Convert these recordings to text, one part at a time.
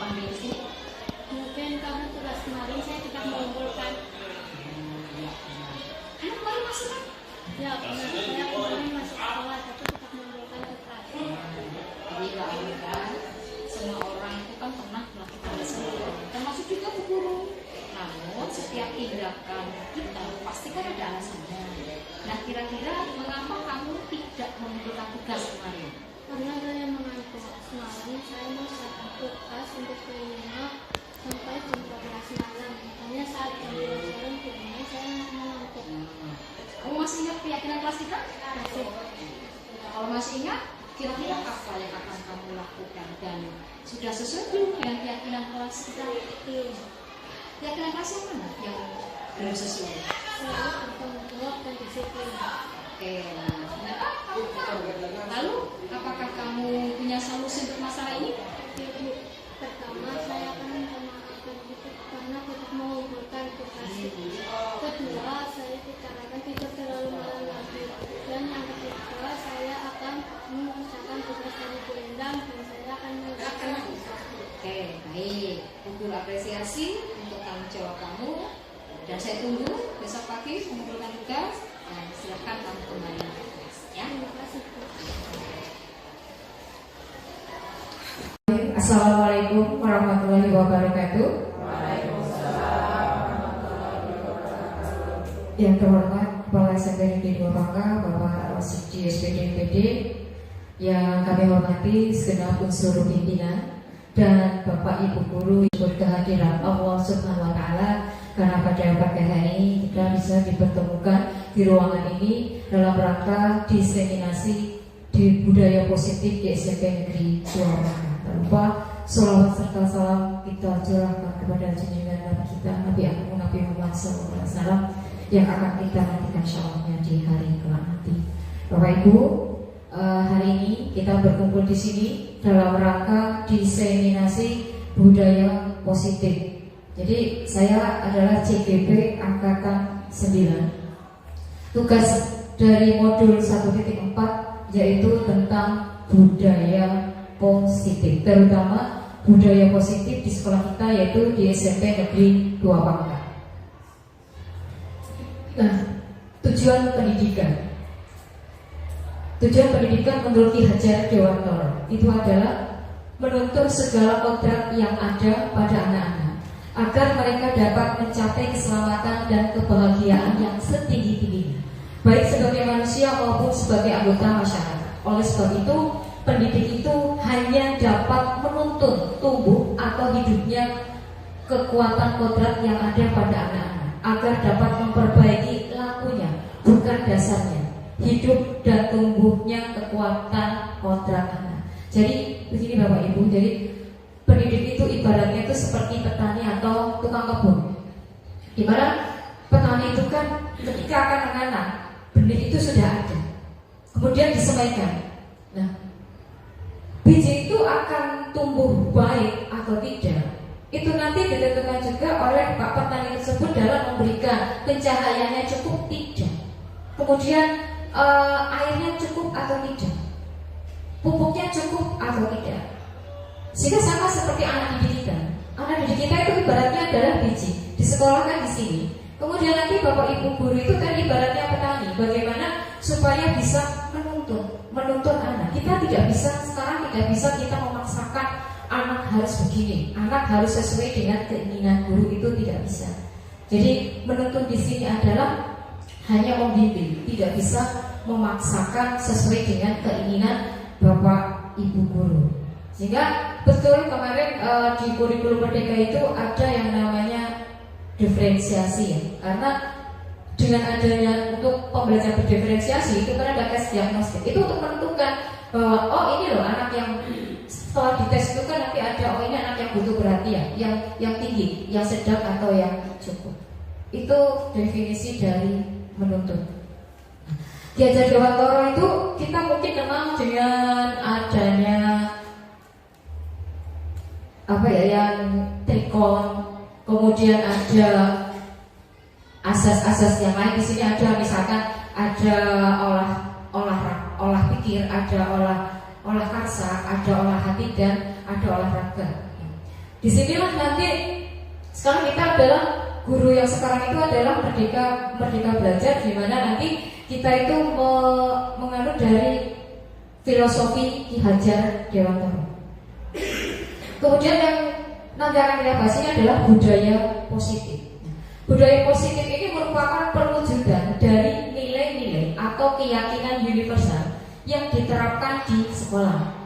ambil sih? Mungkin karena tugas kemarin saya tidak mengumpulkan. Kan kemarin masih kan? Ya, karena saya kemarin masuk sekolah tapi tidak mengumpulkan tugas. Jadi Kak Ayu kan, semua orang itu kan pernah melakukan kesalahan, termasuk juga Bu Guru. Namun setiap tindakan kita pasti kan ada alasannya. Nah kira-kira mengapa kamu tidak mengumpulkan tugas kemarin? Karena saya mengantuk semalam, saya mengerjakan tugas untuk kelima sampai jam 12 malam. Makanya saat jam 12 malam di rumah saya mengantuk. Kamu masih ingat keyakinan kelas kita? Masih. Kalau masih ingat, kira-kira apa yang akan kamu lakukan dan sudah sesuai belum dengan keyakinan kelas kita? Keyakinan kelas yang mana yang belum sesuai? Saya bertanggung jawab dan disiplin. Oke, nah, lalu apakah kamu punya solusi untuk masalah ini? Ibu, pertama saya akan minta maaf dan itu karena tidak mengumpulkan tugas. Kedua, saya tidak akan tidur terlalu malam lagi. Dan yang ketiga, saya akan mengerjakan tugas dari Bu Endang dan saya akan mengerjakan tugas. Oke, baik. Untuk apresiasi untuk tanggung jawab kamu. Dan saya tunggu besok pagi mengumpulkan tugas. Dan silakan kamu kembali ke kelas, ya. Terima kasih, Bu. Assalamualaikum warahmatullahi wabarakatuh. Yang terhormat Kepala SMP Negeri 2 Bangka, Bapak Rasidi SPD MPD, yang kami hormati segenap unsur pimpinan dan Bapak Ibu guru, berkehadiran Allah Subhanahu wa Ta'ala, karena pada pagi hari ini kita bisa dipertemukan di ruangan ini dalam rangka diseminasi di budaya positif di SMP Negeri 2 Bangka. Tak lupa sholawat serta salam kita curahkan kepada junjungan Nabi kita, Nabi Agung Nabi Muhammad SAW, yang akan kita nantikan syawalnya di hari kelak nanti. Bapak Ibu, hari ini kita berkumpul di sini dalam rangka diseminasi budaya positif. Jadi saya adalah CGP Angkatan 9. Tugas dari modul 1.4 yaitu tentang budaya positif, terutama budaya positif di sekolah kita yaitu di SMP Negeri 2 Bangka. Nah, tujuan pendidikan menurut Ki Hajar Dewantara itu adalah menuntut segala kodrat yang ada pada anak-anak agar mereka dapat mencapai keselamatan dan kebahagiaan yang setinggi-tingginya, baik sebagai manusia maupun sebagai anggota masyarakat. Oleh sebab itu, pendidik itu hanya dapat menuntun tumbuh atau hidupnya kekuatan kodrat yang ada pada anak-anak agar dapat memperbaiki lakunya, bukan dasarnya, hidup dan tumbuhnya kekuatan kodrat anak. Jadi begini Bapak Ibu, jadi pendidik itu ibaratnya itu seperti petani atau tukang kebun. Ibarat petani itu kan ketika akan menanam, benih itu sudah ada, kemudian disemaikan. Nah, biji itu akan tumbuh baik atau tidak, itu nanti ditentukan juga oleh Pak petani tersebut dalam memberikan pencahayaannya cukup tidak, kemudian airnya cukup atau tidak, pupuknya cukup atau tidak. Sehingga sama seperti anak didik kita. Anak didik kita itu ibaratnya adalah biji, disekolahkan di sini. Kemudian nanti Bapak Ibu guru itu kan ibaratnya petani. Bagaimana supaya bisa menuntun anak. Kita tidak bisa sekarang kita memaksakan anak harus begini, anak harus sesuai dengan keinginan guru, itu tidak bisa. Jadi menuntun di sini adalah hanya membimbing, tidak bisa memaksakan sesuai dengan keinginan Bapak Ibu guru. Sehingga betul kemarin di kurikulum Merdeka itu ada yang namanya diferensiasi ya. Karena dengan adanya untuk pembelajaran berdiferensiasi itu kan ada tes diagnostik. Itu untuk menentukan bahwa oh ini loh anak yang setelah dites itu kan nanti ada oh ini anak yang butuh perhatian, yang tinggi, yang sedang atau yang cukup. Itu definisi dari menuntun. Ki Hajar Dewantara itu kita mungkin kenal dengan adanya yang trikon, kemudian ada asas-asas yang lain. Di sini ada misalkan ada olah pikir, ada olah karsa, ada olah hati dan ada olahraga. Disinilah nanti sekarang kita adalah guru yang sekarang itu adalah merdeka belajar, di mana nanti kita itu menganut dari filosofi Ki Hajar Dewantara. Kemudian yang nanti akan kita bahas ini adalah budaya positif. Budaya positif ini merupakan perwujudan dari nilai-nilai atau keyakinan universal yang diterapkan di sekolah.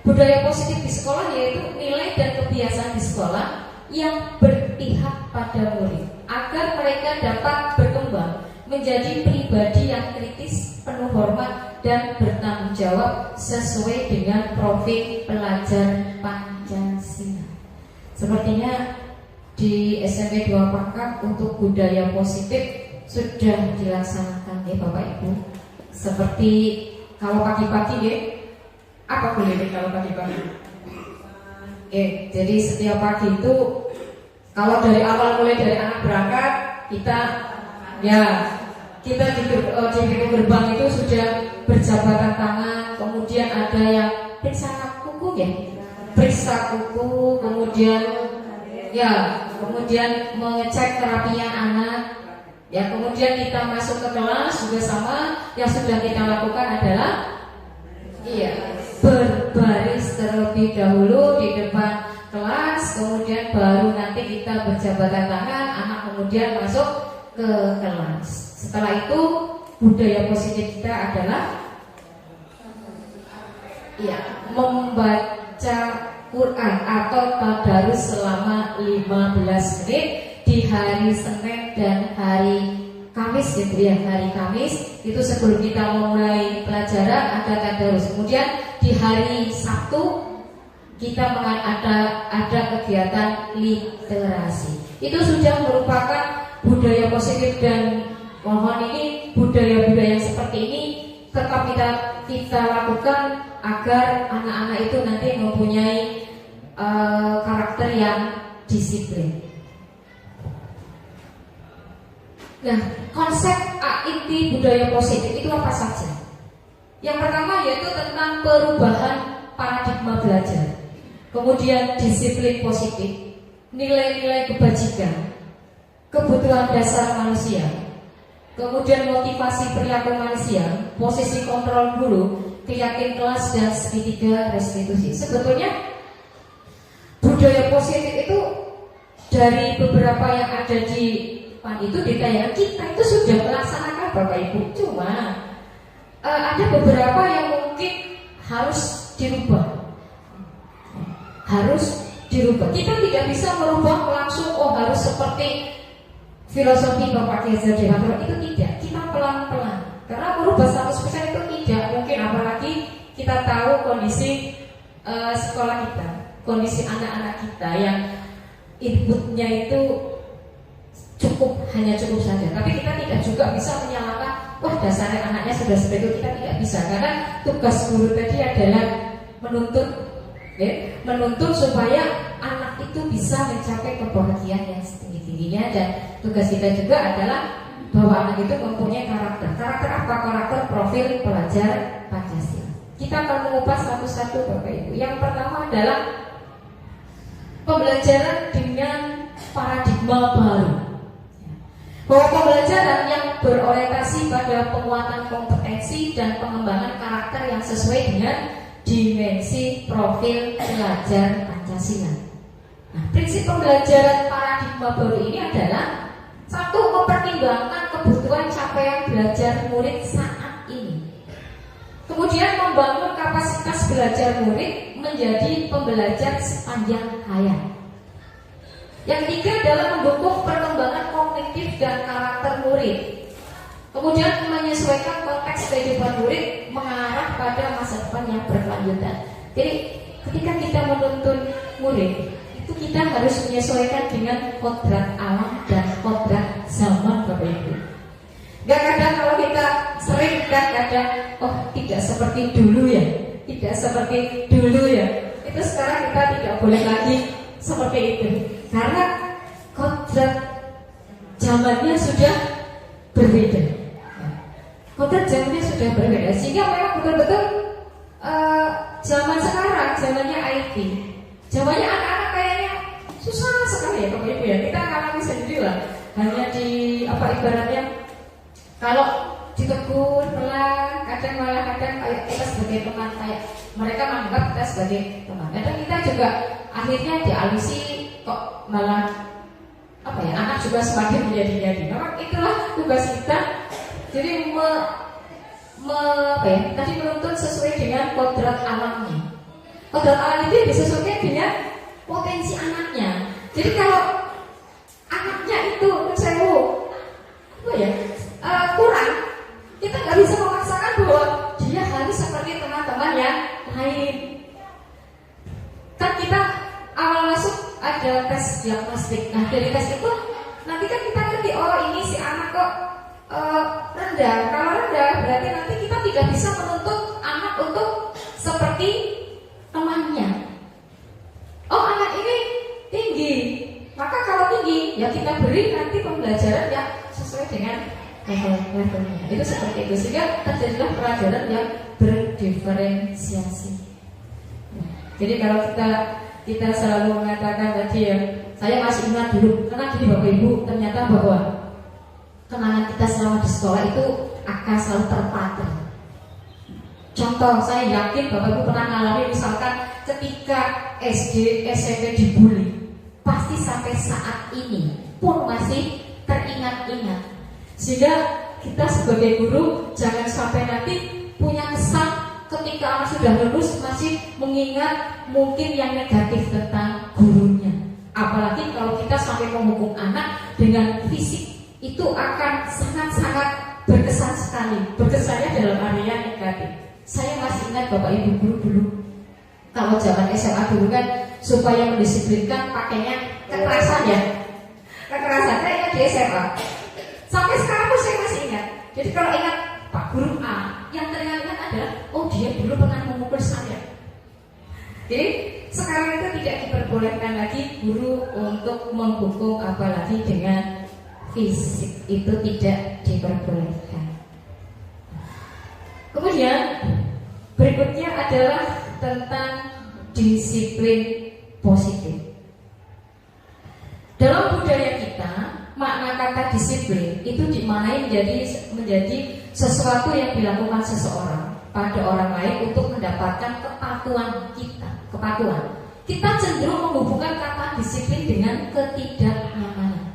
Budaya positif di sekolah yaitu nilai dan kebiasaan di sekolah yang berpihak pada murid agar mereka dapat berkembang menjadi pribadi yang kritis, penuh hormat, dan bertanggung jawab sesuai dengan profil pelajar Pancasila. Sepertinya di SMP 2 Pangkal untuk budaya positif sudah dilaksanakan ya Bapak Ibu. Seperti kalau pagi-pagi ya, apa boleh deh kalau pagi-pagi? Jadi setiap pagi itu kalau dari awal mulai dari anak berangkat kita di pintu gerbang itu sudah berjabatan tangan, kemudian ada yang periksa kuku ya, periksa kuku, kemudian mengecek kerapian anak, ya kemudian kita masuk ke kelas juga sama. Yang sudah kita lakukan adalah berbaris terlebih dahulu di depan kelas, kemudian baru nanti kita berjabatan tangan, anak kemudian masuk ke kelas. Setelah itu budaya positif kita adalah membaca Quran atau tadarus selama 15 menit di hari Senin dan hari Kamis gitu ya. Hari Kamis itu sebelum kita memulai pelajaran ada tadarus. Kemudian di hari Sabtu kita ada kegiatan literasi. Itu sudah merupakan budaya positif, dan mohon ini budaya-budaya yang seperti ini tetap kita lakukan agar anak-anak itu nanti mempunyai karakter yang disiplin. Nah, konsep inti budaya positif itu apa saja? Yang pertama yaitu tentang perubahan paradigma belajar, kemudian disiplin positif, nilai-nilai kebajikan, kebutuhan dasar manusia, kemudian motivasi perilaku manusia, posisi kontrol guru, keyakinan kelas, dan segitiga restitusi. Sebetulnya budaya positif itu dari beberapa yang ada di itu ditanya kita itu sudah melaksanakan Bapak Ibu, cuma ada beberapa yang mungkin harus dirubah. Kita tidak bisa merubah langsung harus seperti filosofi Bapak Ki Hajar Dewantara, itu tidak. Kita pelan-pelan, karena merubah 100% itu tidak mungkin, apalagi kita tahu kondisi sekolah kita, kondisi anak-anak kita yang inputnya itu hanya cukup saja. Tapi kita tidak juga bisa menyalahkan, dasarnya anaknya sudah seperti itu. Kita tidak bisa, karena tugas guru tadi adalah menuntut supaya anak itu bisa mencapai kebahagiaan yang setinggi-tingginya. Dan tugas kita juga adalah bahwa anak itu mempunyai karakter. Karakter apa? Karakter profil pelajar Pancasila. Kita akan mengupas satu-satu Bapak Ibu. Yang pertama adalah pembelajaran dengan paradigma baru, bahwa pembelajaran yang berorientasi pada penguatan kompetensi dan pengembangan karakter yang sesuai dengan dimensi profil pelajar Pancasila. Nah, prinsip pembelajaran paradigma baru ini adalah satu, mempertimbangkan kebutuhan capaian belajar murid saat ini. Kemudian membangun kapasitas belajar murid menjadi pembelajar sepanjang hayat. Yang ketiga adalah mendukung perkembangan kognitif dan karakter murid. Kemudian menyesuaikan konteks kehidupan murid mengarah pada masa depan yang berkelanjutan. Jadi ketika kita menuntun murid, itu kita harus menyesuaikan dengan kodrat alam dan kodrat zaman Bapak Ibu. Gak kadang kalau kita sering kadang tidak seperti dulu ya, itu sekarang kita tidak boleh lagi seperti itu, karena kodrat zamannya sudah berbeda. Sehingga memang betul-betul zaman sekarang zamannya IT, zamannya anak-anak kayaknya susah sekali ya Bapak Ibu ya. Kita alami sendiri lah. Hanya di ibaratnya kalau ditegur pelan, kadang kayak kita sebagai teman, kayak mereka menganggap kita sebagai teman. Kadang kita juga akhirnya dialusi kok malah anak juga semakin menjadi-jadi. Memang itulah tugas kita. Jadi tadi menuntut sesuai dengan kodrat alamnya. Kodrat alam itu disesuaikan dengan potensi anaknya. Jadi kalau anaknya itu kurang, kita nggak bisa memaksakan bahwa dia harus seperti teman-teman yang lain. Kan kita awal masuk ada tes diagnostik. Nah dari tes itu nanti kan kita ngerti, oh ini si anak kok rendah. Kalau rendah berarti nanti kita tidak bisa menuntut anak untuk seperti temannya. Oh anak ini tinggi, maka kalau tinggi ya kita beri nanti pembelajaran yang sesuai dengan levelnya. Itu seperti itu, sehingga terjadilah pelajaran yang berdiferensiasi. Jadi kalau kita selalu mengatakan tadi ya, saya masih ingat dulu, karena gini Bapak Ibu, ternyata bahwa kenangan kita selama di sekolah itu akan selalu terpatri. Contoh, saya yakin Bapak Ibu pernah mengalami misalkan ketika SD, SMP dibully, pasti sampai saat ini pun masih teringat-ingat. Sehingga kita sebagai guru jangan sampai nanti punya kesan ketika anak sudah lulus masih mengingat mungkin yang negatif tentang gurunya. Apalagi kalau kita sampai menghukum anak dengan fisik, itu akan sangat-sangat berkesan sekali. Berkesannya dalam area negatif. Saya masih ingat Bapak Ibu guru dulu, kalau zaman SMA dulu kan supaya mendisiplinkan pakainya kekerasan ya. Kekerasan saya ingat di SMA. Sampai sekarang pun saya masih ingat. Jadi kalau ingat Pak Guru A, yang teringat adalah oh dia dulu pernah memukul saya. Jadi sekarang itu tidak diperbolehkan lagi guru untuk menghukum, apalagi dengan fisik, itu tidak diperbolehkan. Kemudian berikutnya adalah tentang disiplin positif. Dalam budaya kita, makna kata disiplin itu dimaknai menjadi sesuatu yang dilakukan seseorang pada orang lain untuk mendapatkan kepatuhan kita. Kita cenderung menghubungkan kata disiplin dengan ketidaknyamanan.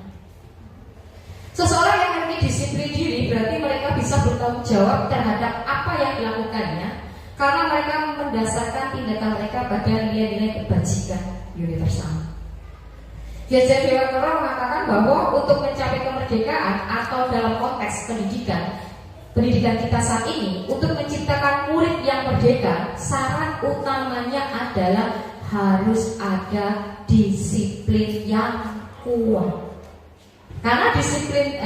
Seseorang yang memiliki disiplin diri berarti mereka bisa bertanggung jawab terhadap apa yang dilakukannya, karena mereka mendasarkan tindakan mereka pada nilai-nilai kebajikan universal. Diajar Dewantara mengatakan bahwa untuk mencapai kemerdekaan atau dalam konteks pendidikan kita saat ini, untuk menciptakan murid yang merdeka, syarat utamanya adalah harus ada disiplin yang kuat. Karena disiplin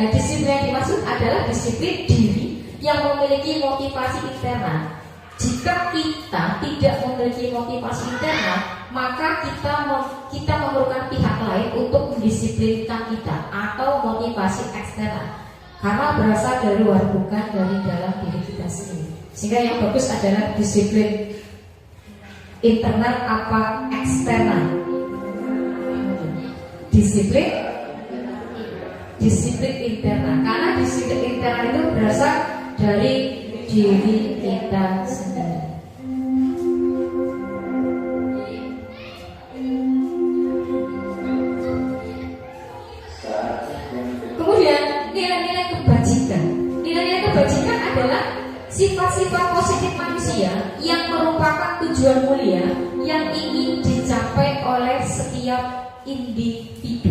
yang dimaksud adalah disiplin diri yang memiliki motivasi internal. Jika kita tidak memiliki motivasi internal, maka kita memerlukan pihak lain untuk mendisiplinkan kita atau motivasi eksternal. Karena berasal dari luar, bukan dari dalam diri kita sendiri. Sehingga yang bagus adalah disiplin internal apa eksternal. Disiplin internal. Karena disiplin internal itu berasal dari diri kita sendiri. Kemudian nilai-nilai kebajikan. Nilai-nilai kebajikan adalah sifat-sifat positif manusia yang merupakan tujuan mulia yang ingin dicapai oleh setiap individu.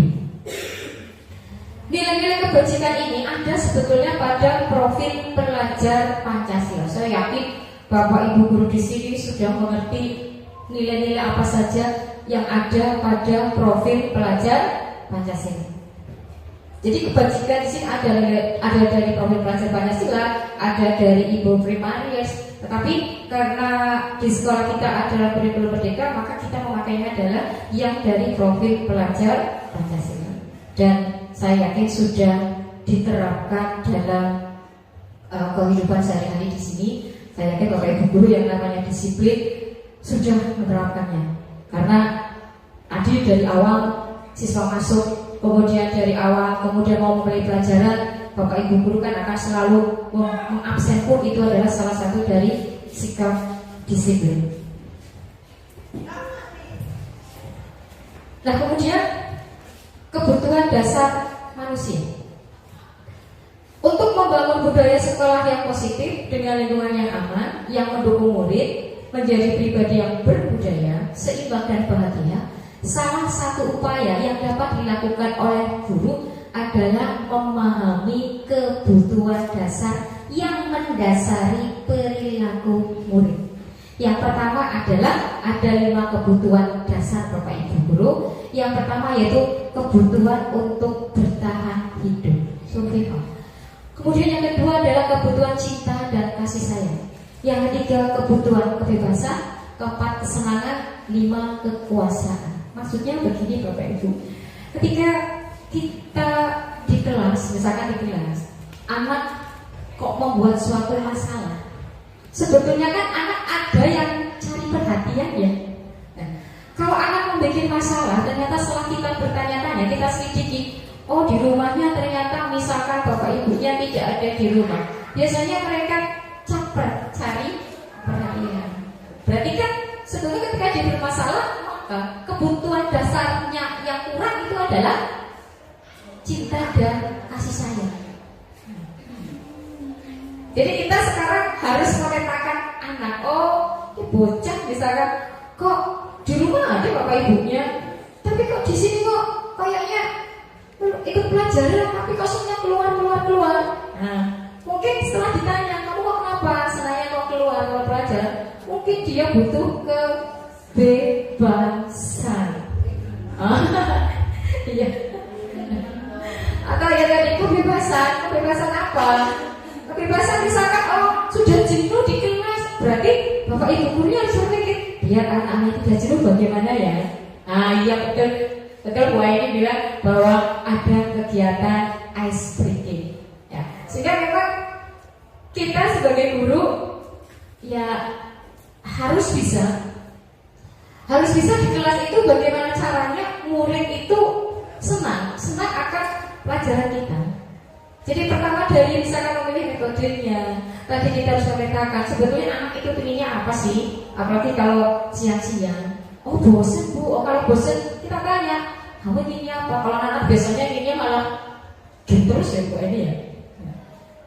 Nilai-nilai kebajikan ini ada sebetulnya pada profil pelajar Pancasila. Saya yakin Bapak Ibu guru di sini sudah mengerti nilai-nilai apa saja yang ada pada profil pelajar Pancasila. Jadi kebajikan di sini ada dari profil pelajar Pancasila, ada dari Ibu Primarius. Tetapi karena di sekolah kita adalah kurikulum merdeka, maka kita memakainya adalah yang dari profil pelajar Pancasila. Dan saya yakin sudah diterapkan dalam kehidupan sehari-hari di sini. Saya yakin Bapak Ibu guru yang namanya disiplin sudah menerapkannya. Karena tadi dari awal siswa masuk, kemudian dari awal, kemudian mau mulai pelajaran, Bapak Ibu guru kan akan selalu mengabsen pun, itu adalah salah satu dari sikap disiplin. Nah, kemudian kebutuhan dasar manusia. Untuk membangun budaya sekolah yang positif dengan lingkungan yang aman, yang mendukung murid menjadi pribadi yang berbudaya, seimbang dan bahagia, salah satu upaya yang dapat dilakukan oleh guru adalah memahami kebutuhan dasar yang mendasari perilaku murid. Yang pertama adalah ada 5 kebutuhan dasar Bapak Ibu guru. Yang pertama yaitu kebutuhan untuk bertahan hidup, survival. Kemudian yang kedua adalah kebutuhan cinta dan kasih sayang. Yang ketiga kebutuhan kebebasan. Keempat kesenangan. 5 kekuasaan. Maksudnya begini Bapak Ibu, ketika kita di kelas, misalkan di kelas, anak kok membuat suatu masalah, sebetulnya kan anak ada yang cari perhatian ya. Nah, kalau anak membuat masalah, ternyata setelah kita bertanya-tanya, kita selidiki, oh di rumahnya ternyata misalkan bapak ibunya tidak ada di rumah, biasanya mereka caper cari perhatian. Berarti kan sebetulnya ketika dia bermasalah, maka kebutuhan dasarnya yang kurang itu adalah cinta dan kasih sayang. Jadi kita sekarang harus memetakan anak. Oh, ini bocah misalkan kok di rumah ada bapak ibunya, tapi kok di sini kok kayaknya ikut pelajaran, tapi kok semuanya keluar. Nah, mungkin setelah ditanya, kamu kok kenapa senangnya kok keluar pelajaran? Mungkin dia butuh kebebasan. Iya. Atau ya tadi kebebasan apa? Kebebasan misalkan sudah jenuh di kelas, berarti bapak ibu gurunya harus berpikir biar anak-anak tidak jenuh bagaimana ya. Nah iya betul Bu ini bilang bahwa ada kegiatan ice breaking ya. Sehingga memang kita sebagai guru ya harus bisa di kelas itu bagaimana caranya murid itu senang akan pelajaran kita. Jadi pertama dari misalkan memilih metodenya, tadi kita harus memetakan sebetulnya anak itu pengennya apa sih? Apalagi kalau siang-siang, oh bosen Bu, kalau bosen kita tanya, kamu inginnya apa? Kalau anak biasanya inginnya malah game terus ya Bu ini ya.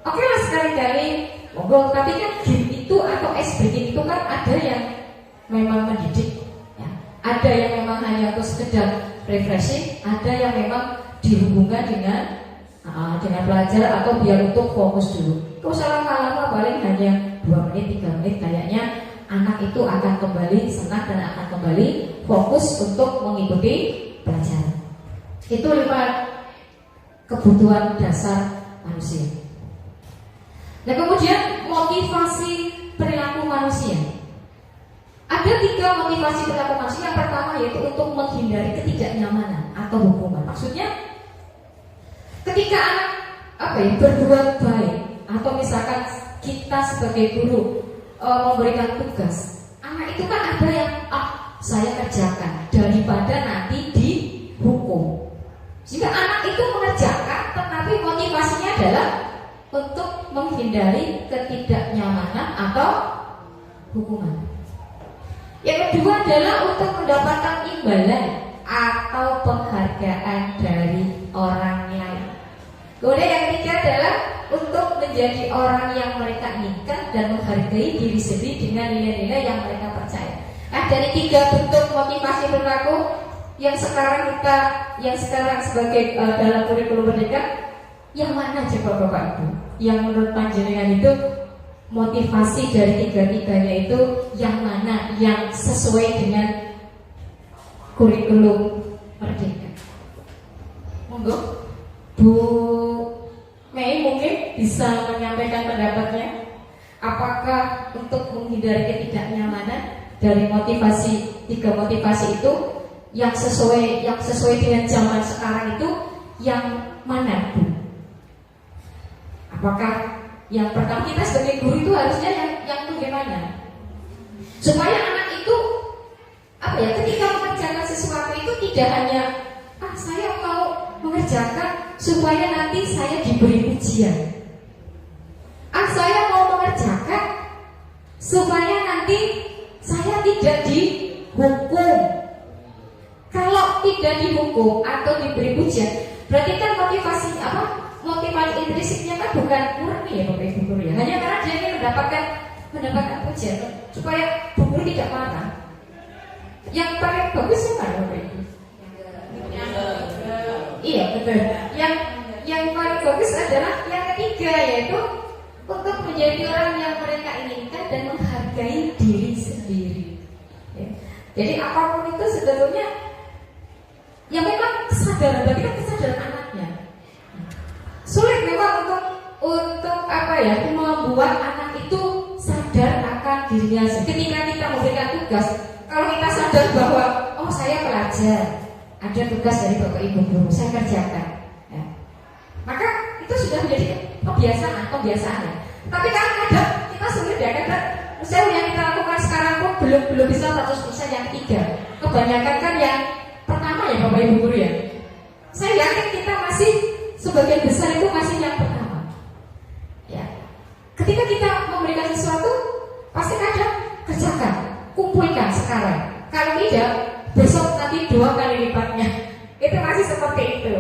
Oke lah sekali-kali, monggo. Tapi kan game itu atau ice breaking itu kan ada yang memang mendidik, ya. Ada yang memang hanya untuk sekedar refreshing, ada yang memang dihubungkan dengan belajar atau biar untuk fokus dulu. Kalau lama-lama paling hanya 2 menit, 3 menit, kayaknya anak itu akan kembali senang dan akan kembali fokus untuk mengikuti pelajaran. Itu 5 kebutuhan dasar manusia. Nah kemudian motivasi perilaku manusia. Ada 3 motivasi perilaku manusia. Yang pertama yaitu untuk menghindari ketidaknyamanan atau hukuman. Maksudnya ketika anak berbuat baik atau misalkan kita sebagai guru memberikan tugas, anak itu kan ada yang saya kerjakan daripada nanti dihukum. Jika anak itu mengerjakan, tetapi motivasinya adalah untuk menghindari ketidaknyamanan atau hukuman. Yang kedua adalah untuk mendapatkan imbalan atau penghargaan dari orang lain. Kemudian yang ketiga adalah untuk menjadi orang yang mereka inginkan dan menghargai diri sendiri dengan nilai-nilai yang mereka percaya. Nah, dari 3 bentuk motivasi perilaku yang sekarang sebagai dalam kurikulum merdeka, yang mana coba Bapak Ibu? Yang menurut panjenengan itu motivasi dari 3-tiganya itu yang mana yang sesuai dengan kurikulum merdeka? Monggo Bu Mei mungkin bisa menyampaikan pendapatnya. Apakah untuk menghindari ketidaknyamanan dari motivasi 3 motivasi itu yang sesuai dengan zaman sekarang itu yang mana Bu? Apakah yang pertama kita sebagai guru itu harusnya yang bagaimana? Supaya anak itu ketika mengerjakan sesuatu itu tidak hanya kerjakan supaya nanti saya diberi pujian. Saya mau mengerjakan supaya nanti saya tidak dihukum. Kalau tidak dihukum atau diberi pujian, berarti kan motivasi intrinsiknya kan bukan murni ya Bapak Ibu guru ya. Hanya karena dia ingin mendapatkan pujian supaya Bu Guru tidak marah. Yang paling bagus bukan Bapak Ibu? Iya betul. Yang paling bagus adalah yang ketiga, yaitu untuk menjadi orang yang mereka inginkan dan menghargai diri sendiri. Ya. Jadi apapun itu sebetulnya yang memang kesadaran, berarti kan kesadaran anaknya. Sulit memang untuk membuat anak itu sadar akan dirinya. Ketika kita memberikan tugas, kalau kita sadar bahwa saya pelajar, ada tugas dari Bapak Ibu guru, saya kerjakan, ya, maka itu sudah menjadi kebiasaan. Tapi kadang kita sulit ya, karena yang kita lakukan sekarang pun belum bisa 100% yang ketiga. Kebanyakan kan yang pertama ya Bapak Ibu guru ya. Saya yakin kita masih sebagian besar itu masih yang pertama. Ya. Ketika kita memberikan sesuatu, pasti kadang kerjakan, kumpulkan sekarang. Kalau tidak, besok nanti 2 kali lipatnya. Itu masih seperti itu.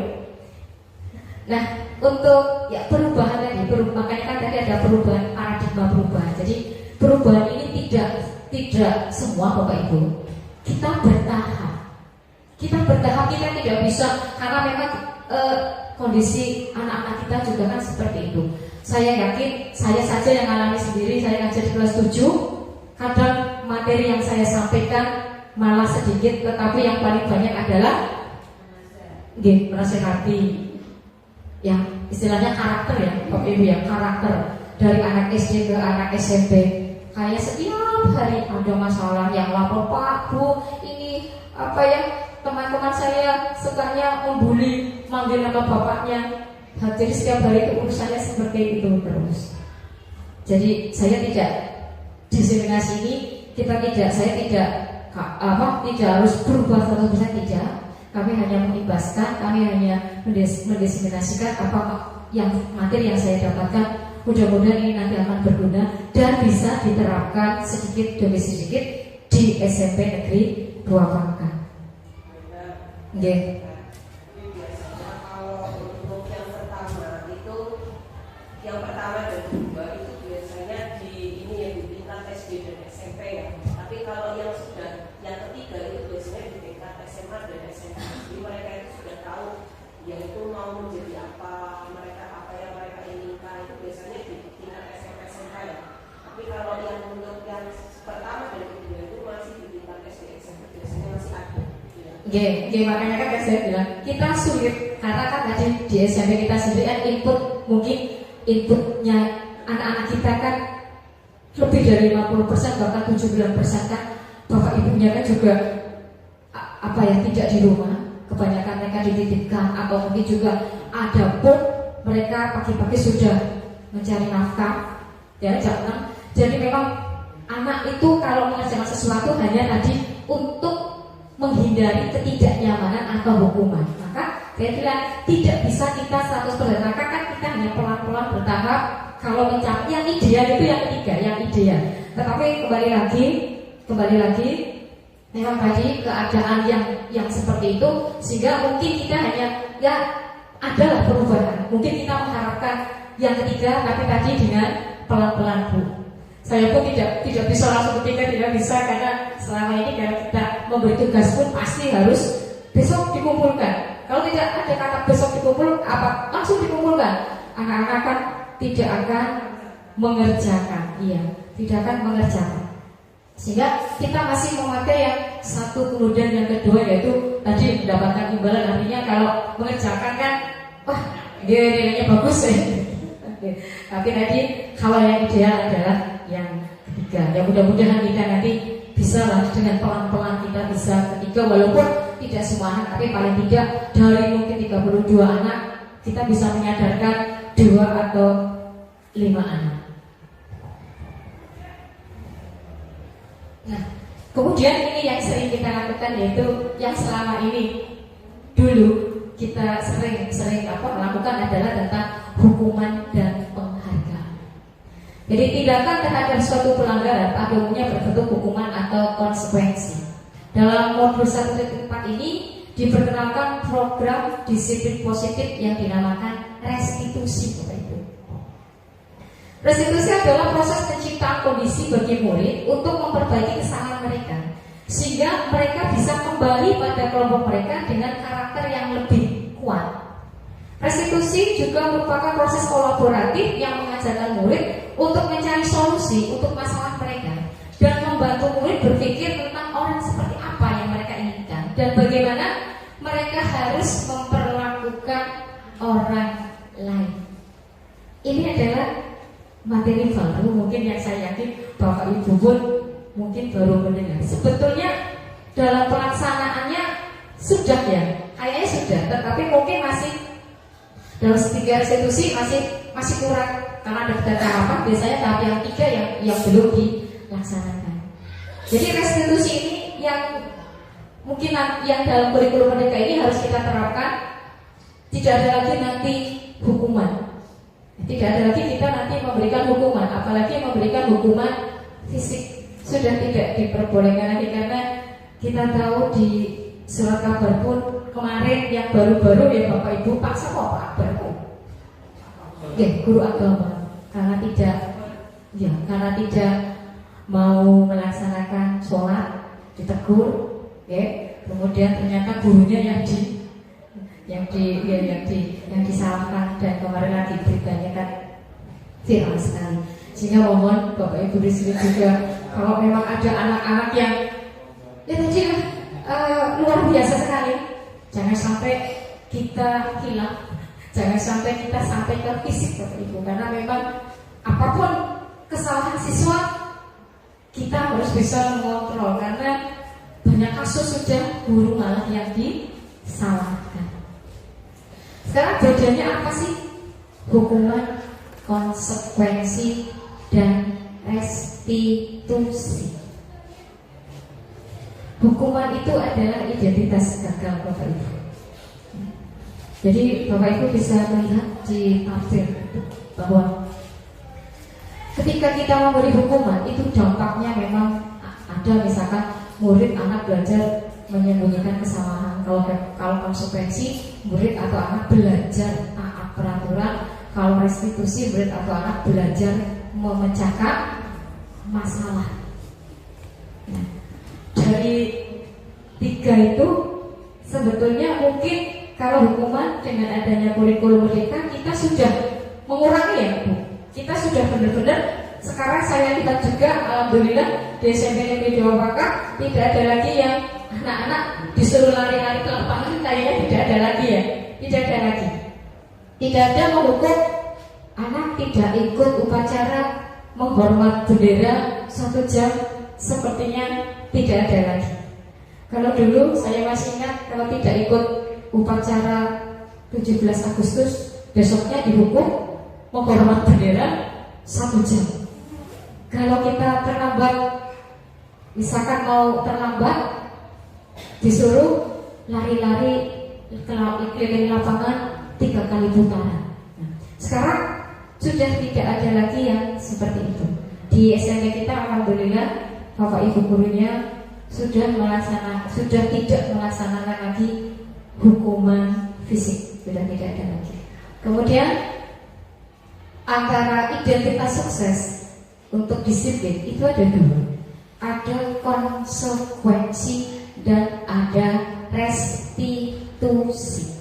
Nah, untuk perubahan tadi, makanya kan tadi ada perubahan paradigma perubahan. Jadi perubahan ini tidak semua Bapak Ibu. Kita bertahap, kita tidak bisa karena memang kondisi anak-anak kita juga kan seperti itu. Saya yakin, saya saja yang alami sendiri. Saya ngajar di kelas 7, kadang materi yang saya sampaikan malah sedikit, tetapi yang paling banyak adalah menasehati, yang istilahnya karakter ya Bapak Ibu ya, karakter dari anak SD ke anak SMP. Kayak setiap hari ada masalah yang lapor, Pak, Bu, ini teman-teman saya sukanya membuli, manggil nama bapaknya. Jadi setiap hari itu urusannya seperti itu terus. Jadi saya tidak diskriminasi ini, saya tidak harus berubah 100%, tidak. Kami hanya mengibaskan, kami hanya mendiskriminasikan yang materi yang saya dapatkan. Mudah-mudahan ini nanti akan berguna dan bisa diterapkan sedikit demi sedikit di SMP Negeri 2 Pangkal. Okay. Yang pertama dan kedua itu biasanya di tingkat SD dan SMP ya. Tapi kalau yang ketiga itu biasanya di tingkat SMA dan SMA. Jadi mereka itu sudah tahu yaitu mau menjadi apa yang mereka inginkan, itu biasanya di tingkat SMP SMA ya. Tapi kalau yang untuk yang pertama dan kedua itu masih di tingkat SD SMP, biasanya masih ada. Makanya kan saya bilang kita sulit karena kan tadi di SMP kita sendiri inputnya anak-anak kita kan lebih dari 50%, bahkan 79% kan bapak ibunya kan juga tidak di rumah. Kebanyakan mereka dititipkan atau mungkin juga ada pun mereka pagi-pagi sudah mencari nafkah ya jam 6. Jadi memang anak itu kalau mengerjakan sesuatu hanya tadi untuk menghindari ketidaknyamanan atau hukuman. Maka saya bilang tidak bisa kita 100%. Maka kan kita hanya pelan-pelan bertahap. Kalau mencapai yang ideal itu yang ketiga, yang ideal. Tetapi kembali lagi memang tadi keadaan yang seperti itu, sehingga mungkin kita hanya adalah perubahan. Mungkin kita mengharapkan yang ketiga, tapi tadi dengan pelan-pelan Bu. Saya pun tidak bisa langsung ketiga, tidak bisa, karena selama ini kalau kita memberi tugas pun pasti harus besok dikumpulkan. Kalau tidak ada kata besok dikumpul, langsung dikumpulkan. Anak-anak kan tidak akan mengerjakan, tidak akan mengerjakan. Sehingga kita masih memakai yang satu, kemudian yang kedua yaitu tadi mendapatkan imbalan. Artinya kalau mengerjakan kan, nilainya bagus ya. Tapi tadi kalau yang ideal adalah yang ketiga. Ya mudah-mudahan kita nanti bisa lah dengan pelan-pelan kita bisa ketiga, walaupun tidak semua anak, tapi paling tidak dari mungkin 32 anak kita bisa menyadarkan 2 atau 5 anak. Nah, kemudian ini yang sering kita lakukan, yaitu yang selama ini dulu kita sering lakukan adalah tentang hukuman dan penghargaan. Jadi tindakan terhadap suatu pelanggaran pada umumnya berbentuk hukuman atau konsekuensi. Dalam modul 1.4 ini diperkenalkan program disiplin positif yang dinamakan restitusi. Restitusi adalah proses penciptaan kondisi bagi murid untuk memperbaiki kesalahan mereka, sehingga mereka bisa kembali pada kelompok mereka dengan karakter yang lebih kuat. Restitusi juga merupakan proses kolaboratif yang mengajarkan murid untuk mencari solusi untuk masalah mereka dan membantu murid berpikir tentang orang seperti apa yang mereka inginkan dan bagaimana mereka harus memperlakukan orang lain. Ini adalah materi baru mungkin yang saya yakin Bapak Ibu pun mungkin baru mendengar. Sebetulnya dalam pelaksanaannya sudah ya, kayaknya sudah, tetapi mungkin masih dalam setiap restitusi masih kurang karena ada tahapan, biasanya tahap yang 3 yang belum dilaksanakan. Jadi restitusi ini yang mungkin yang dalam kurikulum mereka ini harus kita terapkan. Tidak ada lagi nanti hukuman. Tidak ada lagi kita nanti memberikan hukuman, apalagi memberikan hukuman fisik. Sudah tidak diperbolehkan lagi karena kita tahu di surat kabar pun kemarin yang baru-baru ya Bapak Ibu paksa Pak Akbar guru agama karena tidak mau melaksanakan sholat ditegur, kemudian ternyata gurunya yang disalahkan dan kemarin lagi beritanya kan viral sekali. Sehingga mohon Bapak Ibu di sini juga kalau memang ada anak-anak yang tadi luar biasa sekali, jangan sampai kita hilang, jangan sampai kita sampai ke fisik Bapak Ibu, karena memang apapun kesalahan siswa kita harus bisa mengontrol karena banyak kasus sudah guru malah yang disalahkan. Sekarang bedanya apa sih? Hukuman, konsekuensi, dan restitusi. Hukuman itu adalah identitas gagal Bapak Ibu. Jadi Bapak Ibu bisa melihat di tafsir bahwa ketika kita memberi hukuman itu dampaknya memang ada, misalkan murid anak belajar menyembunyikan kesalahan. Kalau konsekuensi murid atau anak belajar taat peraturan. Kalau restitusi murid atau anak belajar memecahkan masalah. Nah, dari 3 itu sebetulnya mungkin kalau hukuman dengan adanya kurikulum merdeka kita sudah mengurangi ya Bu. Kita sudah benar-benar sekarang saya lihat juga alhamdulillah di SMP Negeri Dewa Pakar tidak ada lagi yang anak-anak disuruh lari-lari ke lapangan, kayaknya tidak ada lagi ya. Tidak ada lagi. Tidak ada menghukum anak tidak ikut upacara menghormat bendera 1 jam, sepertinya tidak ada lagi. Kalau dulu saya masih ingat kalau tidak ikut upacara 17 Agustus besoknya dihukum menghormat bendera 1 jam. Kalau kita terlambat, misalkan mau terlambat, disuruh lari-lari keliling lapangan 3 kali putaran. Nah, sekarang sudah tidak ada lagi yang seperti itu. Di SMP kita alhamdulillah Bapak Ibu gurunya sudah tidak melaksanakan lagi hukuman fisik, sudah tidak ada lagi. Kemudian antara identitas sukses untuk disiplin itu ada 2. Ada konsekuensi dan ada restitusi.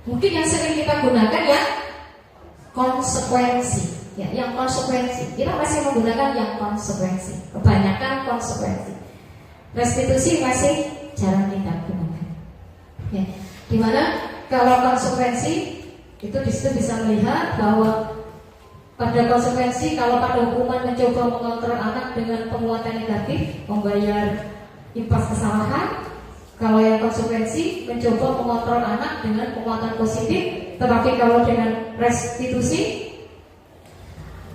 Mungkin yang sering kita gunakan ya konsekuensi. Ya, yang konsekuensi. Kita masih menggunakan yang konsekuensi. Kebanyakan konsekuensi. Restitusi masih jarang kita gunakan. Ya, dimana kalau konsekuensi itu disitu bisa melihat bahwa pada konsekuensi kalau pada hukuman mencoba mengontrol anak dengan penguatan negatif, membayar impas kesalahan. Kalau yang konsekuensi mencoba mengontrol anak dengan penguatan positif. Tetapi kalau dengan restitusi,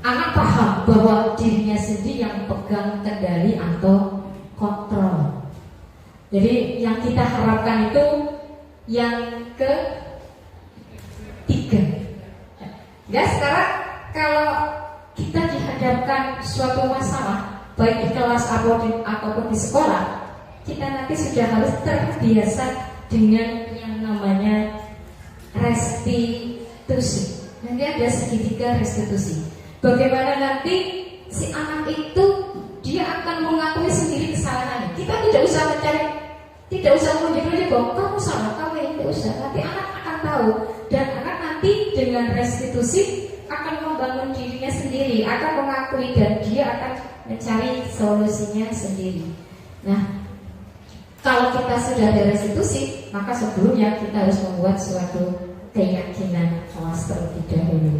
anak paham bahwa dirinya sendiri yang pegang kendali atau kontrol. Jadi yang kita harapkan itu Yang ketiga, ya sekarang kalau kita dihadapkan suatu masalah baik di kelas ataupun di sekolah, kita nanti sudah harus terbiasa dengan yang namanya restitusi. Nanti ada segitiga restitusi. Bagaimana nanti si anak itu dia akan mengakui sendiri kesalahannya. Kita tidak usah mencari, tidak usah menunjuk bahwa kamu salah, kamu ini tidak usah. Nanti anak akan tahu, dan anak nanti dengan restitusi akan membangun dirinya sendiri, akan mengakui, dan dia akan mencari solusinya sendiri. Nah, kalau kita sudah ada restitusi, maka sebelumnya kita harus membuat suatu keyakinan kelas terlebih dahulu.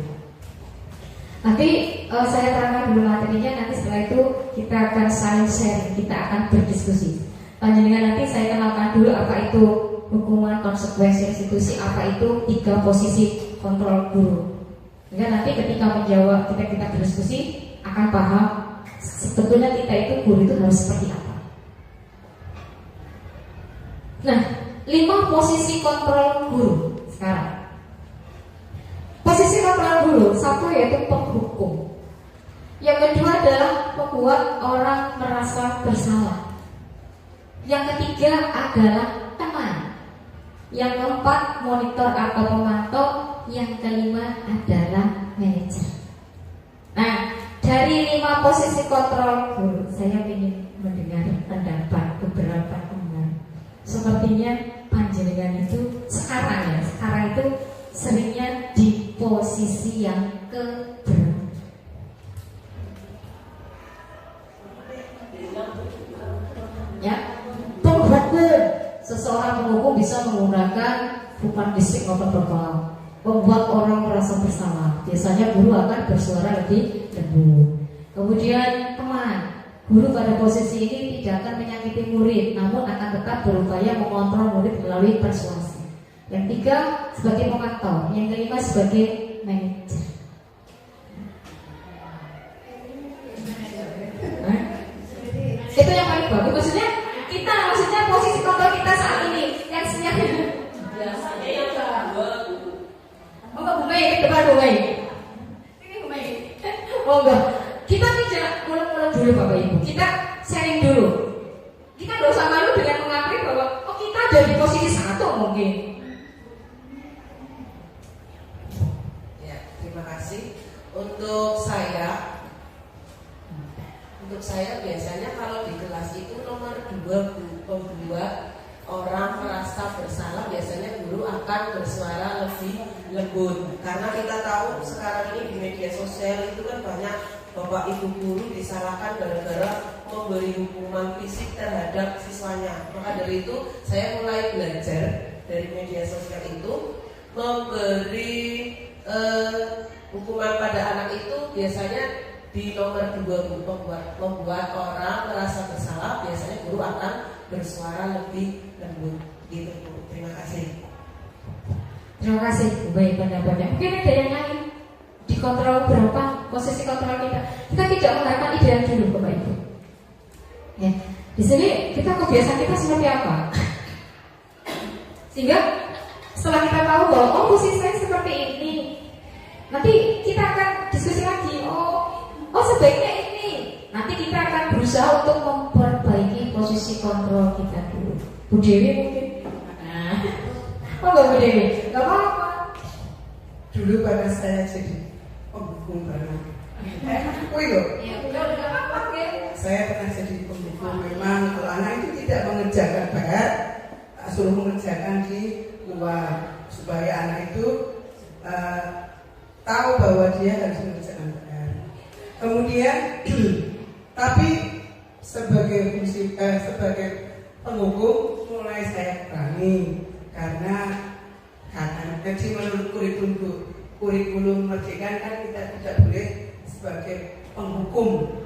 Nanti saya terangkan dulu materinya, nanti setelah itu kita akan saling sharing, kita akan berdiskusi. Panjenengan nanti saya kenalkan dulu apa itu hukuman, konsekuensi, restitusi, apa itu 3 posisi kontrol guru. Sehingga nanti ketika menjawab, kita berdiskusi akan paham sebetulnya kita itu guru itu harus seperti apa. Nah, 5 posisi kontrol guru sekarang. Posisi kontrol guru, satu yaitu penghukum. Yang kedua adalah membuat orang merasa bersalah. Yang ketiga adalah teman. Yang keempat monitor atau pemantau. Yang kelima adalah manajer. Nah, dari 5 posisi kontrol guru, saya ingin mendengar pendapat beberapa teman. Sepertinya panjenengan itu sekarang itu seringnya di posisi yang keberapa? Ya, penghukum. Seseorang penghukum bisa menggunakan bukan fisik maupun verbal, membuat orang merasa bersalah. Biasanya guru akan bersuara lebih lembut. Kemudian teman, guru pada posisi ini tidak akan menyakiti murid, namun akan tetap berupaya mengontrol murid melalui persuasi. Yang 3 sebagai pemantau, yang kelima sebagai manajer. Itu yang paling bagus. Maksudnya posisi kontrol kita saat ini yang sebenarnya biasanya yang kedua. Oh enggak, Bu Mei, ke depan Bu Mei. Ini Bu Mei. Oh enggak. Kita tidak mulai dulu Bapak Ibu. Kita sharing dulu. Kita tidak usah malu dengan mengakui bahwa kita ada di posisi 1 mungkin. Ya, terima kasih. Untuk saya biasanya kalau di kelas itu nomor 2 membuat orang merasa bersalah. Biasanya guru akan bersuara lebih lembut, karena kita tahu sekarang ini di media sosial itu kan banyak bapak ibu guru disalahkan gara-gara memberi hukuman fisik terhadap siswanya. Maka dari itu saya mulai belajar dari media sosial itu memberi hukuman pada anak itu biasanya di nomor 2 membuat orang merasa bersalah. Biasanya guru akan bersuara lebih lembut gitu Bu. Terima kasih. Terima kasih Bu Baik pendapatnya. Mungkin ada yang lain. Dikontrol berapa posisi kontrol kita? Kita tidak mengharapkan ideal dulu Bapak Ibu. Ya, di sini kita kebiasaan kita seperti apa? Sehingga setelah kita tahu bahwa posisi saya seperti ini, nanti kita akan diskusi lagi. Oh sebaiknya ini. Nanti kita akan berusaha untuk memperbaiki posisi kontrol kita dulu. Bu Dewi mungkin. Nah, Bu Dewi, nggak apa-apa. Dulu pada saya jadi penghukum baru. Udah apa-apa ya. Saya pernah jadi penghukum. Memang kalau anak itu tidak mengerjakan PR, suruh mengerjakan di luar supaya anak itu tahu bahwa dia harus mengerjakan PR. Kemudian, tapi sebagai penghukum mulai saya berani karena jadi menurut kurikulum Merdeka kan kita tidak boleh sebagai penghukum.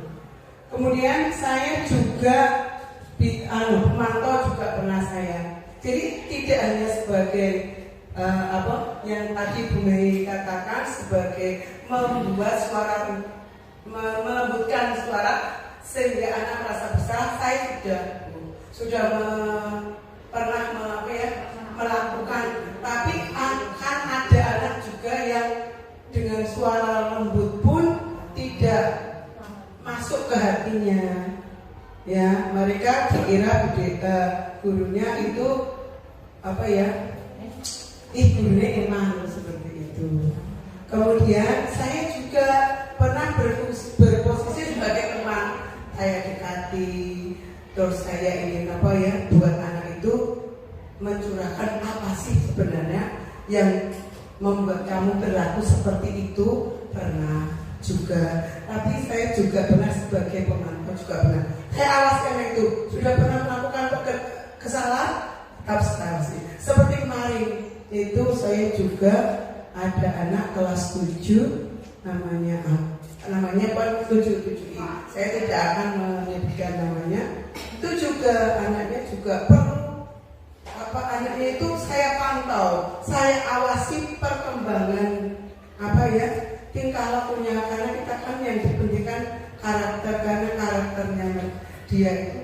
Kemudian saya juga pemantau juga pernah saya. Jadi tidak hanya sebagai yang tadi Bu Mei katakan sebagai membuat suara, melembutkan suara sehingga anak merasa bersalah. Saya sudah pernah melakukan gurunya itu apa ya? Gurunya emang seperti itu. Kemudian saya juga pernah berposisi sebagai teman. Saya dekati, terus saya ingin apa ya, buat anak itu mencurahkan apa sih sebenarnya yang membuat kamu berlaku seperti itu. Pernah juga, tapi saya juga pernah sebagai pemantau juga pernah. Saya awaskan itu, sudah pernah melakukan kesalahan, tetap saya awasi. Seperti kemarin itu saya juga ada anak kelas 7 namanya 77. Saya tidak akan menyebutkan namanya. Itu juga anaknya juga perlu anaknya itu saya pantau, saya awasi perkembangan tingkah lakunya, karena kita kan yang dipentingkan karakter, karena karakternya dia itu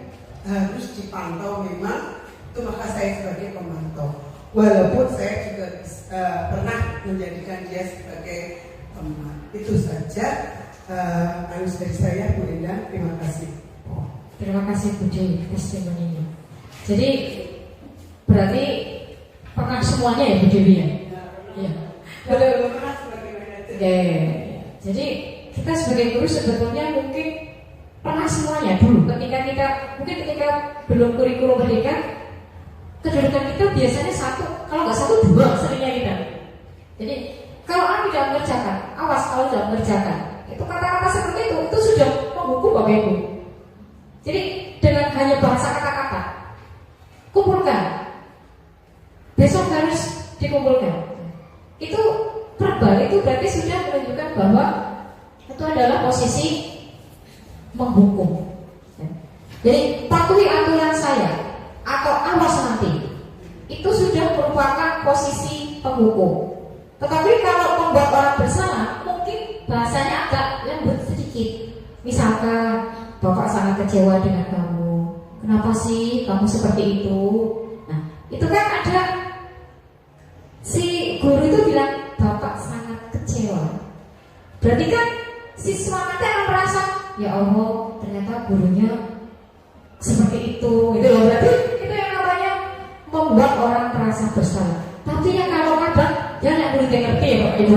harus dipantau memang. Itu maka saya sebagai pemantau, walaupun saya juga pernah menjadikan dia sebagai teman. Itu saja dari saya, Bu Indah. Terima kasih. Terima kasih Bu Dewi testimoninya. Jadi berarti pernah semuanya ya Bu Dewi ya? Iya. Belum pernah sebagai manajer. Ya. Jadi kita sebagai guru sebetulnya mungkin pernah semuanya dulu. Ketika belum kurikulum merdeka, kedudukan kita biasanya satu, kalau nggak satu dua seringnya kita. Jadi kalau aku tidak mengerjakan, awas kalau tidak mengerjakan. Itu kata-kata seperti itu sudah menghukum Bapak Ibu. Jadi dengan hanya bahasa kata-kata, kumpulkan, besok harus dikumpulkan. Itu verbal, itu berarti sudah menunjukkan bahwa itu adalah posisi menghukum. Jadi patuhi aturan saya atau awas nanti, itu sudah merupakan posisi penghukum. Tetapi kalau membuat orang bersalah, mungkin bahasanya agak lembut sedikit. Misalkan, Bapak sangat kecewa dengan kamu. Kenapa sih kamu seperti itu? Nah, itu kan ada si guru itu bilang Bapak sangat kecewa. Berarti kan siswa nanti akan merasa, ya Allah, ternyata gurunya seperti itu. Gitu loh. Berarti itu yang namanya membuat orang merasa bersalah. Tapi yang kalau kadang ya nggak boleh ngerti ya Bapak Ibu.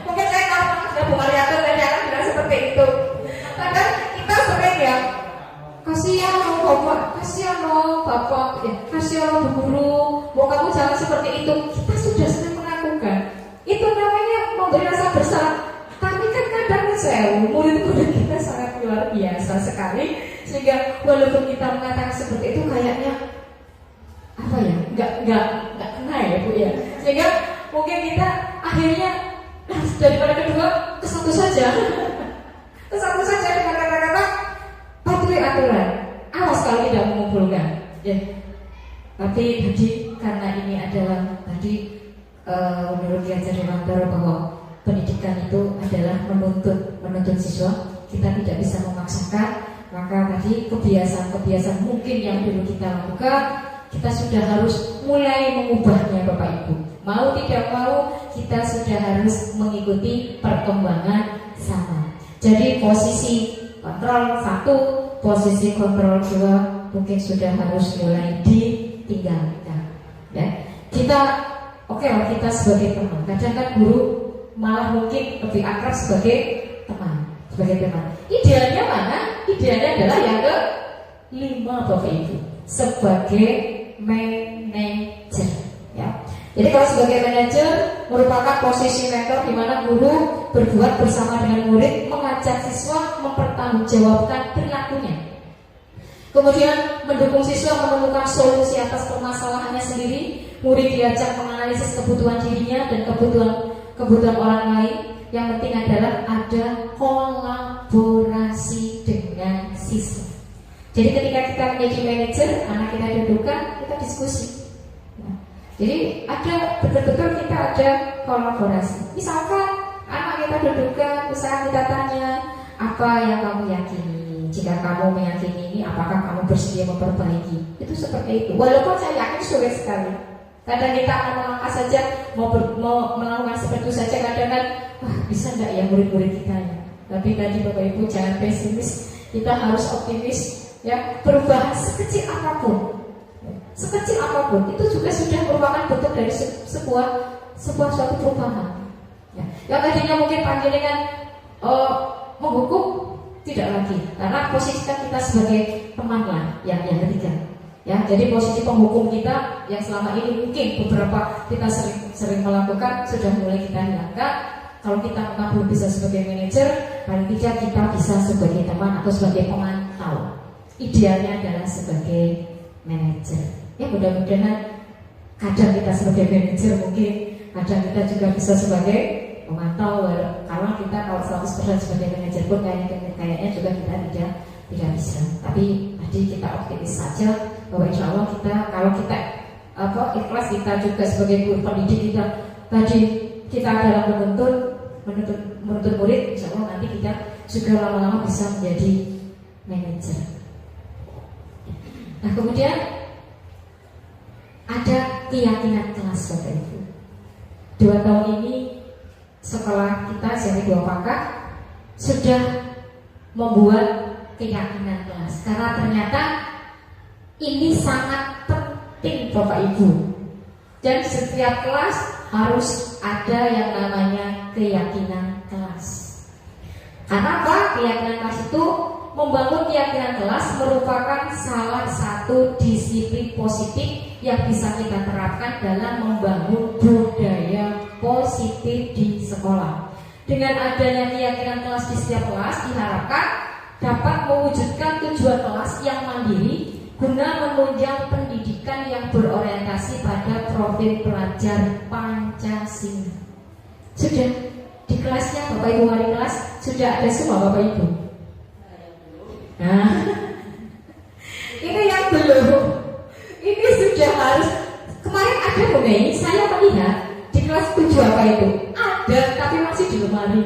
Mungkin saya kalau sudah Bu Mariatul tadi akan bilang seperti itu. Kadang kita sering ya, kasihan loh Bapak, kasihan loh Bapak, kasihan loh Bu Guru, mau kamu jangan seperti itu. Kita sudah sering melakukan. Itu namanya memberi rasa bersalah. Tapi kan kadang murid-murid kita sangat luar biasa sekali, sehingga walaupun kita mengatakan seperti itu kayaknya apa ya, nggak kena ya Bu ya. Sehingga mungkin kita akhirnya daripada kedua ke satu saja dengan kata-kata patuhi aturan, awas kalau tidak mengumpulkan. Ya. Tapi tadi karena ini adalah menurut Diajar Dewantara bahwa pendidikan itu adalah menuntut siswa, kita tidak bisa memaksakan. Maka tadi kebiasaan mungkin yang dulu kita lakukan, kita sudah harus mulai mengubahnya Bapak Ibu. Mau tidak mau, kita sudah harus mengikuti perkembangan zaman. Jadi posisi kontrol 1, posisi kontrol 2 mungkin sudah harus mulai ditinggalkan. Ya. Kita kita sebagai teman. Kadang kan guru malah mungkin lebih akrab sebagai teman. Idealnya mana? Idealnya adalah yang ke-5 Bapak Ibu, sebagai manajer. Ya. Jadi kalau sebagai manajer merupakan posisi mentor di mana guru berbuat bersama dengan murid, mengajak siswa mempertanggungjawabkan perilakunya. Kemudian mendukung siswa menemukan solusi atas permasalahannya sendiri. Murid diajak menganalisis kebutuhan dirinya dan kebutuhan orang lain. Yang penting adalah ada kolaborasi dengan siswa. Jadi ketika kita menjadi manajer, anak kita dudukkan, kita diskusi. Jadi ada betul-betul kita ada kolaborasi. Misalkan anak kita dudukkan, misalkan kita tanya, apa yang kamu yakini? Jika kamu meyakini ini, apakah kamu bersedia memperbaiki? Itu seperti itu. Walaupun saya yakin sulit sekali. Kadang kita akan melangkah saja, mau melakukan seperti itu saja. Kadang-kadang, bisa enggak ya murid-murid kita ya? Tapi tadi Bapak Ibu jangan pesimis, kita harus optimis. ya perubahan sekecil apapun, itu juga sudah merupakan bentuk dari sebuah suatu perubahan. Ya. Yang tadinya mungkin panjenengan menghukum, tidak lagi, karena posisi kita sebagai teman lah yang ketiga. Ya, jadi posisi penghukum kita yang selama ini mungkin beberapa kita sering melakukan sudah mulai kita hilangkan. Kalau kita memang belum bisa sebagai manajer, paling tidak kita bisa sebagai teman atau sebagai pemantau. Idealnya adalah sebagai manajer. Ya, mudah-mudahan kadang kita sebagai manajer, mungkin kadang kita juga bisa sebagai pemantau. Karena kita kalau 100% sebagai manajer pun kayaknya juga kita tidak bisa. Tapi tadi kita optimis saja bahwa insya Allah kita kalau kita ikhlas, kita juga sebagai guru pendidik kita adalah menuntut murid, insya Allah nanti kita juga lama-lama bisa menjadi manajer. Nah, kemudian ada keyakinan kelas, Bapak Ibu. 2 tahun ini sekolah kita seri 2 pakat sudah membuat keyakinan kelas, karena ternyata ini sangat penting, Bapak Ibu. Dan setiap kelas harus ada yang namanya keyakinan kelas. Karena apa? Keyakinan kelas itu, membangun keyakinan kelas merupakan salah satu disiplin positif yang bisa kita terapkan dalam membangun budaya positif di sekolah. Dengan adanya keyakinan kelas di setiap kelas diharapkan dapat mewujudkan tujuan kelas yang mandiri guna menunjang pendidikan yang berorientasi pada profil pelajar Pancasila. Sudah di kelasnya Bapak Ibu wali kelas sudah ada semua Bapak Ibu. Nah, ini yang belum. Ini sudah harus. Kemarin ada Bu Mei, saya melihat di kelas 7 apa itu? Ada, tapi masih di lemari.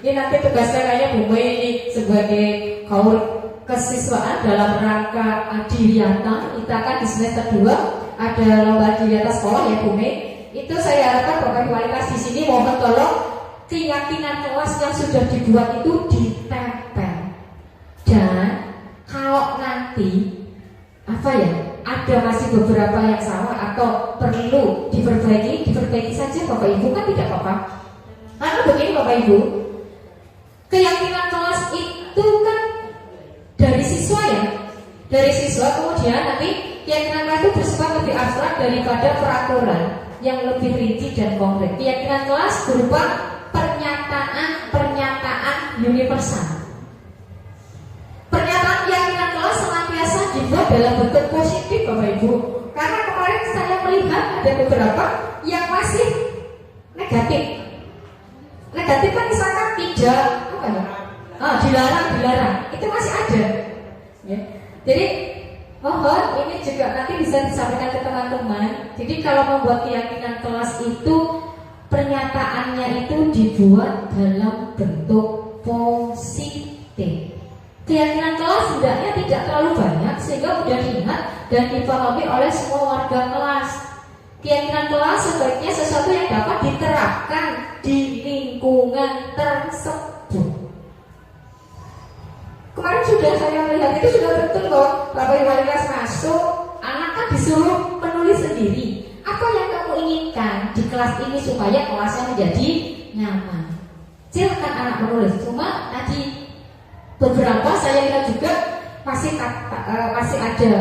Ini nanti tugasnya kayaknya Bu Mei ini sebagai kaur kesiswaan dalam rangka Adiwiyata. Kita akan di semester 2 ada lomba Adiwiyata sekolah ya Bu Mei. Itu saya harapkan Bapak Ibu wali kelas di sini mohon tolong keyakinan kelas yang sudah dibuat itu ditempel. Dan kalau nanti ada masih beberapa yang salah atau perlu diperbaiki saja Bapak Ibu, kan tidak apa-apa. Karena begini Bapak Ibu, keyakinan kelas itu kan dari siswa ya, kemudian nanti keyakinan kelas itu bersifat lebih abstrak daripada peraturan yang lebih rinci dan konkret. Keyakinan kelas berupa pernyataan universal. Pernyataan keyakinan kelas senantiasa dibuat dalam bentuk positif Bapak Ibu. Karena kemarin saya melihat ada beberapa yang masih negatif. Negatif kan misalkan tidak dilarang, itu masih ada. Ya. Jadi mohon ini juga nanti bisa disampaikan ke teman-teman. Jadi kalau membuat keyakinan kelas itu pernyataannya itu dibuat dalam bentuk positif. Keyakinan kelas hendaknya tidak terlalu banyak sehingga mudah diingat dan dipahami oleh semua warga kelas. Keyakinan kelas sebaiknya sesuatu yang dapat diterapkan di lingkungan tersebut. Kemarin sudah saya melihat itu sudah betul kok. Bapak Ibu wali kelas masuk, anak kan disuruh menulis sendiri. Apa yang kamu inginkan di kelas ini supaya kelasnya menjadi nyaman? Silakan anak menulis. Cuma tadi beberapa saya lihat juga masih ada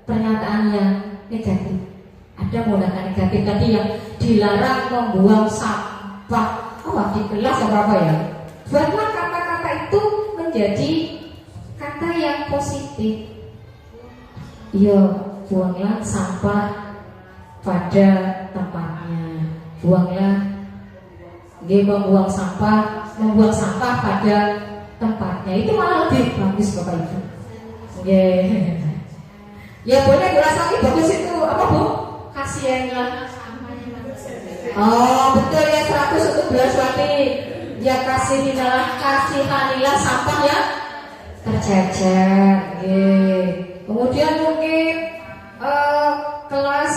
pernyataan yang negatif. Ada menggunakan negatif tadi yang dilarang membuang sampah. Di kelas apa ya? Buatlah kata-kata itu menjadi kata yang positif. Buanglah sampah pada tempatnya. Membuang sampah pada tempatnya. Itu malah lebih bagus Bapak Ibu. Ya boleh dirasai bagus itu apa Bu? Kasihannya. Oh betul ya, 100 untuk Belaswati. Ya kasihanilah sampah ya tercecer. Kemudian mungkin kelas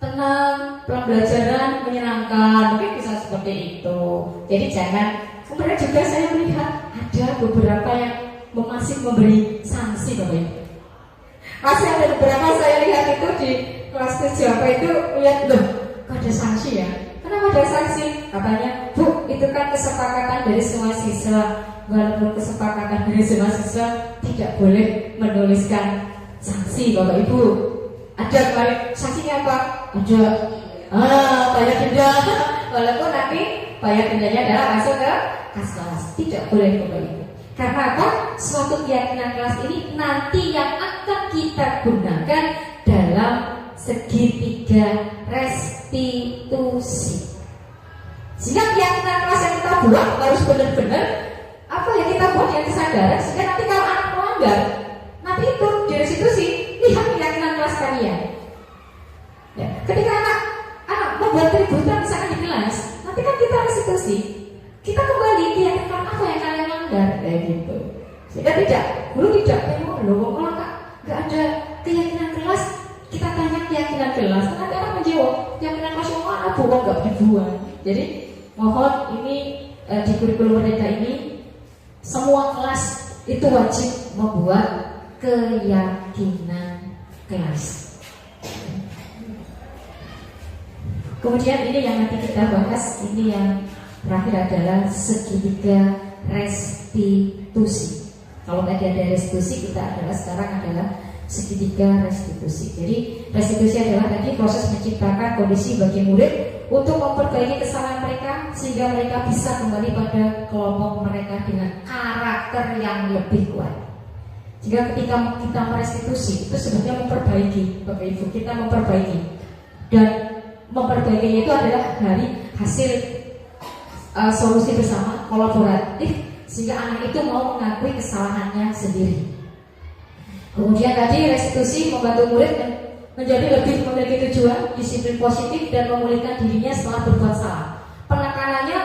tenang, pembelajaran menyenangkan, mungkin bisa seperti itu. Jadi jangan. Kemudian juga saya melihat ada beberapa yang masih memberi sanksi Bapak Ibu. Masih ada beberapa saya lihat itu di kelas 7 apa itu lihat loh, kok ada sanksi ya? Kenapa ada sanksi? Katanya, Bu, itu kan kesepakatan dari semua siswa. Walaupun kesepakatan dari semua siswa tidak boleh menuliskan sanksi Bapak Ibu. Ada kemarin sanksinya apa? Ada bayar denda. Walaupun nanti bayar dendanya adalah masuk ke kas kelas. Tidak boleh Bapak Ibu. Karena apa? Suatu keyakinan kelas ini nanti yang akan kita gunakan dalam segitiga restitusi. Sehingga keyakinan kelas yang kita buat harus benar-benar apa yang kita buat yang kesadaran, sehingga nanti kalau anak melanggar, nanti itu di restitusi lihat keyakinan kelas kalian. Ya, ketika anak membuat keributan misalkan di kelas, nanti kan kita restitusi, kita kembali keyakinan apa yang kalian langgar kayak gitu. Sehingga guru tidak loh, kalau nggak ada keyakinan kelas, kita tanya keyakinan kelas, nanti anak menjawab keyakinan kelas yang mana bu, nggak dibuang. Jadi mohon ini di kurikulum mereka ini semua kelas itu wajib membuat keyakinan kelas. Kemudian ini yang nanti kita bahas, ini yang terakhir adalah segitiga restitusi. Kalau tadi ada restitusi, kita sekarang adalah segitiga restitusi. Jadi restitusi adalah tadi proses menciptakan kondisi bagi murid untuk memperbaiki kesalahan mereka sehingga mereka bisa kembali pada kelompok mereka dengan karakter yang lebih kuat. Jika ketika kita merestitusi itu sebenarnya memperbaiki, Bapak Ibu, kita memperbaiki, dan memperbaikinya itu adalah dari hasil solusi bersama kolaboratif sehingga anak itu mau mengakui kesalahannya sendiri. Kemudian tadi restitusi membantu murid menjadi lebih memiliki tujuan, disiplin positif dan memulihkan dirinya setelah berbuat salah. Penekanannya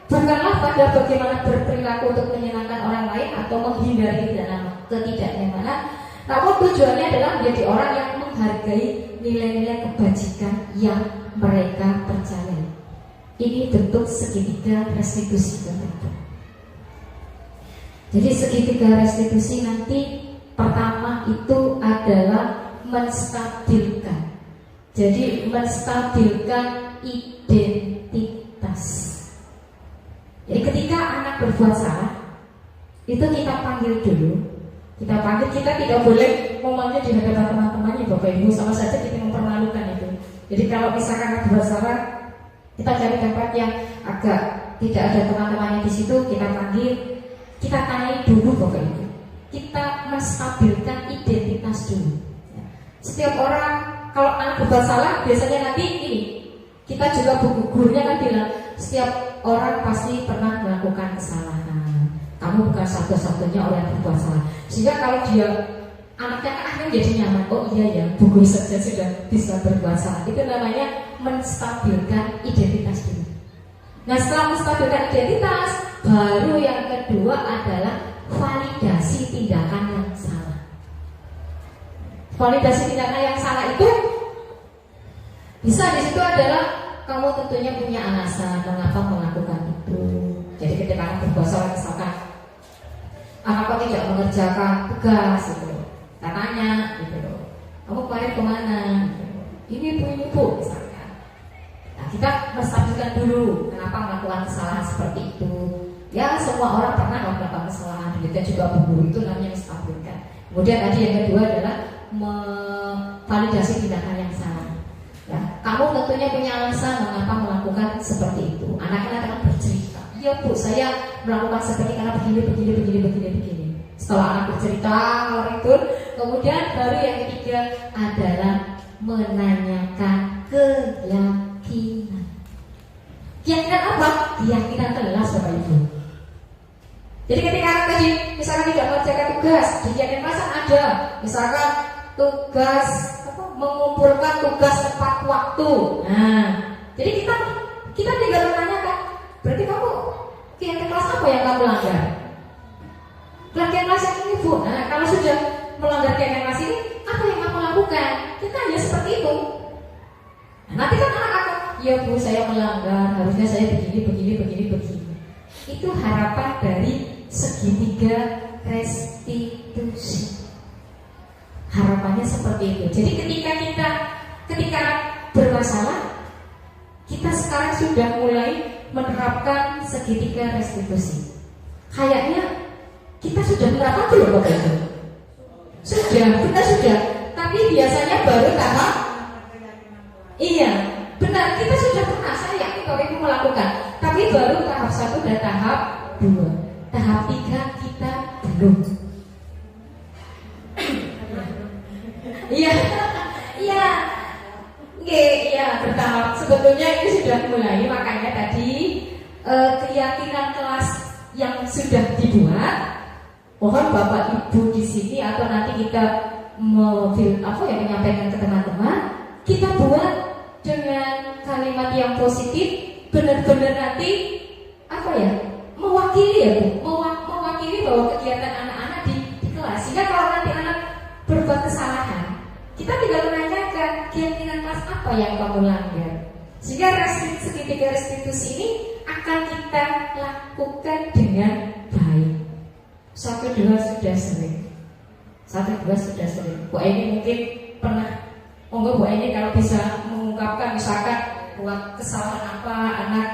bukanlah pada bagaimana berperilaku untuk menyenangkan orang lain atau menghindari ketidaknyamanan, namun tujuannya adalah menjadi orang yang menghargai nilai-nilai kebajikan yang mereka percayai. Ini bentuk segitiga restitusi teman-teman. Jadi segitiga restitusi nanti pertama itu adalah menstabilkan. Jadi menstabilkan identitas. Jadi ketika anak berbuat salah, itu kita panggil dulu. Kita tidak boleh memanggil di hadapan teman-temannya Bapak Ibu, sama saja kita mempermalukan itu. Jadi kalau misalkan anak berbuat salah, kita cari tempat yang agak tidak ada teman-temannya di situ, kita panggil, kita tanyai dulu Bapak Ibu. Kita menstabilkan identitas dulu. Setiap orang kalau anak berbuat salah biasanya nanti ini kita juga gurunya kan bilang setiap orang pasti pernah melakukan kesalahan. Kamu bukan satu-satunya orang yang berbuat salah. Sehingga kalau dia anaknya kan akhirnya jadi nyaman. Oh iya ya, bu guru saja sudah bisa berbuat salah. Itu namanya menstabilkan identitas dulu. Nah setelah menstabilkan identitas, baru yang kedua adalah validasi tindakan yang salah. Validasi tindakan yang salah itu bisa di situ adalah kamu tentunya punya alasan mengapa melakukan itu. Jadi ketika kamu berbuat salah misalkan anak kau tidak mengerjakan tugas gitu, katanya gitu loh, kamu kemarin kemana? Ini bu misalkan. Nah kita menstabilkan dulu kenapa melakukan kesalahan seperti itu. Ya semua orang pernah melakukan kesalahan, kita juga guru itu namanya menstabilkan. Kemudian tadi yang kedua adalah validasi tindakan yang salah. Ya, kamu tentunya punya alasan mengapa melakukan seperti itu. Anak-anak akan bercerita, iya bu, saya melakukan seperti karena begini. Setelah anak bercerita orang itu, kemudian baru yang ketiga adalah menanyakan keyakinan. Keyakinan apa? Keyakinan kelas Bapak Ibu. Jadi ketika anak tadi misalkan tidak mengerjakan tugas, di keyakinan kelas ada, misalkan tugas mengumpulkan tugas tepat waktu. Nah, jadi kita tinggal menanyakan, berarti kamu keyakinan kelas apa yang kamu langgar? Keyakinan kelas yang ini bu. Nah, kalau sudah melanggar keyakinan kelas ini, apa yang kamu lakukan? Kita hanya seperti itu. Nah, nanti kan anak akan, ya bu saya melanggar, harusnya saya begini. Itu harapan dari segitiga restitusi. Harapannya seperti itu. Jadi ketika bermasalah, kita sekarang sudah mulai menerapkan segitiga restitusi. Kayaknya kita sudah menerapkan belum Bapak Ibu? Kita sudah. Tapi biasanya baru tahap. Iya, benar. Kita sudah pernah. Saya yakin Bapak Ibu melakukan. Tapi baru tahap 1 dan tahap 2. Tahap 3 kita belum. Iya, iya, bertahap. Sebetulnya ini sudah mulai, makanya tadi keyakinan kelas yang sudah dibuat, mohon Bapak Ibu di sini atau nanti kita menyampaikan ke teman-teman, kita buat dengan kalimat yang positif, benar-benar nanti mewakili ya Bu, mewakili bahwa kegiatan anak-anak di kelas. Sehingga kalau nanti anak berbuat kesalahan, kita tinggal menanyakan keyakinan kelas apa yang kamu langgar. Sehingga segitiga restitusi ini akan kita lakukan dengan baik. 1-2 sudah sering. Bu Aini mungkin pernah. Monggo Bu Aini kalau bisa mengungkapkan misalkan buat kesalahan apa anak.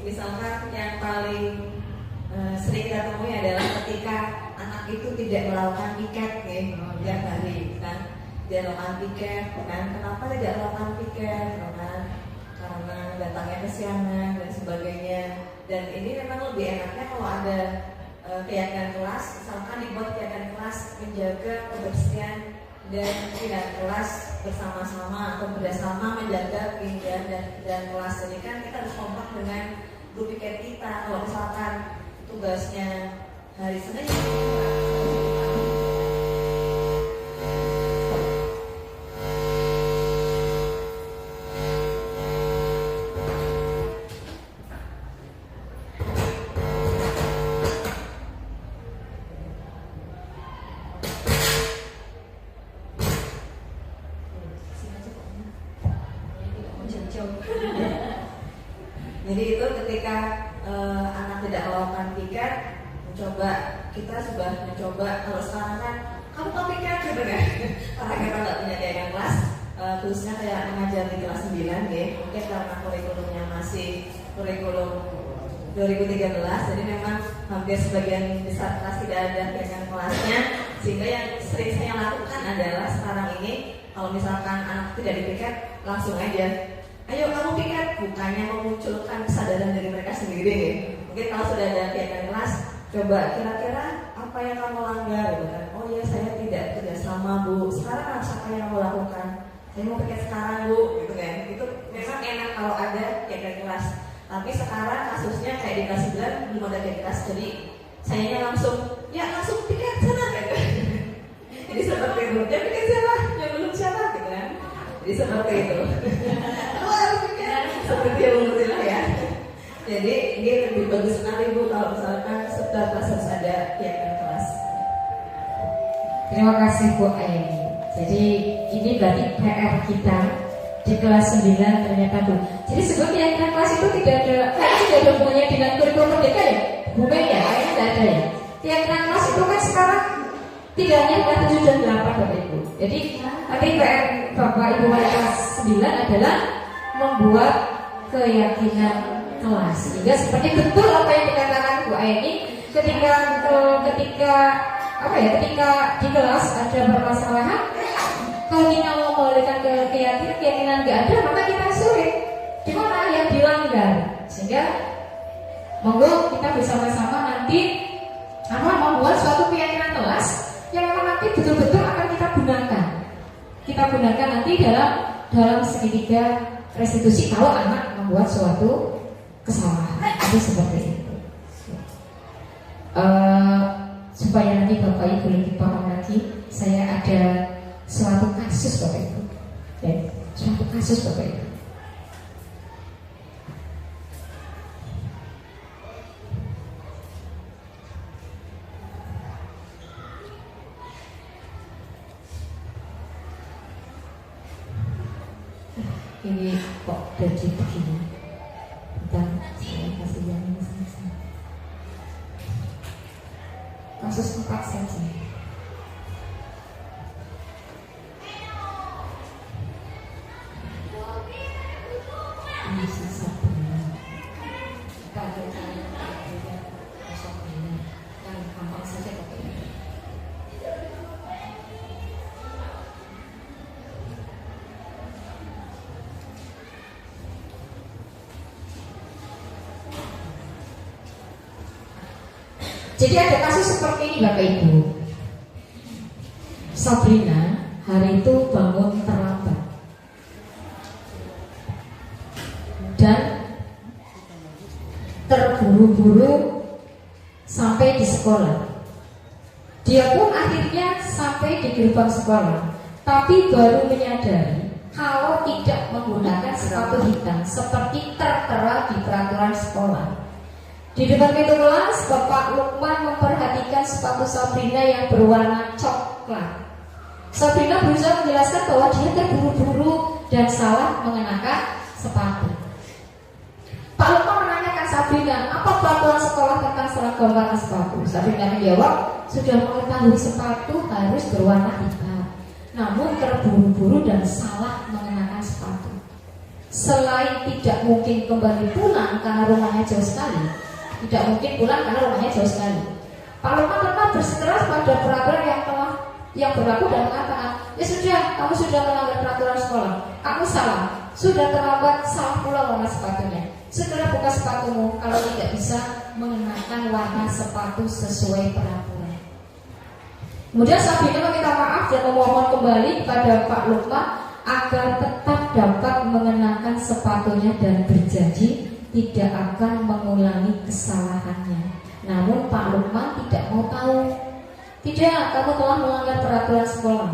Misalkan yang paling sering kita temui adalah ketika anak itu tidak melakukan piket tiap hari kan, dia melakukan piket kan, kenapa tidak melakukan piket kan, karena datangnya kesiangan dan sebagainya. Dan ini memang lebih enaknya kalau ada kegiatan kelas, misalkan dibuat kegiatan kelas menjaga kebersihan dan kegiatan kelas bersama-sama atau bersama menjaga keindahan dan kelas. Jadi kan kita harus kompak dengan grup piket kita. Kalau misalkan tugasnya hari Senin jadi itu ketika anak tidak melakukan piket, kita sudah mencoba. Kalau sekarang kan kamu mau piket gitu kan, karena kita nggak punya kegiatan kelas, khususnya kayak mengajar di kelas 9 ya, mungkin karena kurikulumnya masih kurikulum 2013, jadi memang hampir sebagian besar kelas tidak ada kegiatan kelasnya. Sehingga yang sering saya lakukan adalah sekarang ini kalau misalkan anak tidak dipiket, langsung aja ayo kamu piket, bukannya memunculkan kesadaran dari mereka sendiri ya. Mungkin kalau sudah ada kegiatan kelas, coba kira-kira apa yang kamu langgar gitu kan. Oh ya, saya tidak kerjasama Bu, sekarang apa yang kamu lakukan? Saya mau piket sekarang Bu, gitu kan. Itu memang enak kalau ada kegiatan kelas. Tapi sekarang kasusnya kayak di kelas 9 belum ada kegiatan kelas, jadi sayanya langsung piket sana kan. Jadi seperti itu, ya piket siapa? Yang belum siapa gitu kan. Jadi seperti itu. Seperti yang menurutlah ya. Jadi ini lebih bagus sekali Bu kalau misalkan setiap kelas harus ada kegiatan kelas. Terima kasih Bu Aini. Jadi ini berarti PR kita di kelas 9 ternyata Bu. Jadi sebetulnya kegiatan kelas itu tidak ada hubungannya dengan kurikulum merdeka ya? Bukan ya? Kayaknya tidak ada ya. Kegiatan kelas itu kan sekarang tidak hanya kelas 7 dan 8 Bapak Ibu. Jadi nanti PR Bapak Ibu wali kelas 9 adalah membuat keyakinan kelas. Sehingga seperti betul apa yang dikatakan Bu Aini, ketika di kelas ada permasalahan, kalau kita mau memberikan keyakinan nggak ada, maka kita sulit. Di mana yang dilanggar? Sehingga monggo kita bersama-sama nanti membuat suatu keyakinan kelas yang memang nanti betul-betul akan kita gunakan. Kita gunakan nanti dalam segitiga restitusi kalau anak membuat suatu kesalahan. Itu seperti itu. Supaya nanti Bapak Ibu lebih paham lagi, saya ada suatu kasus Bapak Ibu. Suatu kasus Bapak Ibu. Ini kok jadi begini. Dan kasus 4 saja. Ini sisa benar. Kalau saya kosong benar, yang gampang saja pakai ini. Jadi ada kasus seperti ini Bapak Ibu. Sabrina hari itu bangun terlambat dan terburu-buru sampai di sekolah. Dia pun akhirnya sampai di gerbang sekolah, tapi baru menyadari kalau tidak menggunakan sepatu hitam seperti tertera di peraturan sekolah. Di depan pintu kelas, Bapak Lukman memperhatikan sepatu Sabrina yang berwarna coklat. Sabrina berusaha menjelaskan bahwa dia terburu-buru dan salah mengenakan sepatu. Pak Lukman menanyakan Sabrina, apa peraturan sekolah tentang seragam warna sepatu? Sabrina menjawab, sudah mengetahui sepatu harus berwarna hitam, namun terburu-buru dan salah mengenakan sepatu. Selain tidak mungkin kembali pulang karena rumahnya jauh sekali, Pak Lukman tetap bersikeras pada peraturan yang berlaku dan mengatakan, ya sudah, kamu sudah melanggar peraturan sekolah, kamu salah, sudah terlambat, salah pula warna sepatunya. Segera buka sepatumu kalau tidak bisa mengenakan warna sepatu sesuai peraturan. Kemudian Sabrina meminta maaf dan memohon kembali kepada Pak Lukman agar tetap dapat mengenakan sepatunya dan berjanji tidak akan mengulangi kesalahannya. Namun Pak Lukman tidak mau tahu. Tidak, kamu telah melanggar peraturan sekolah.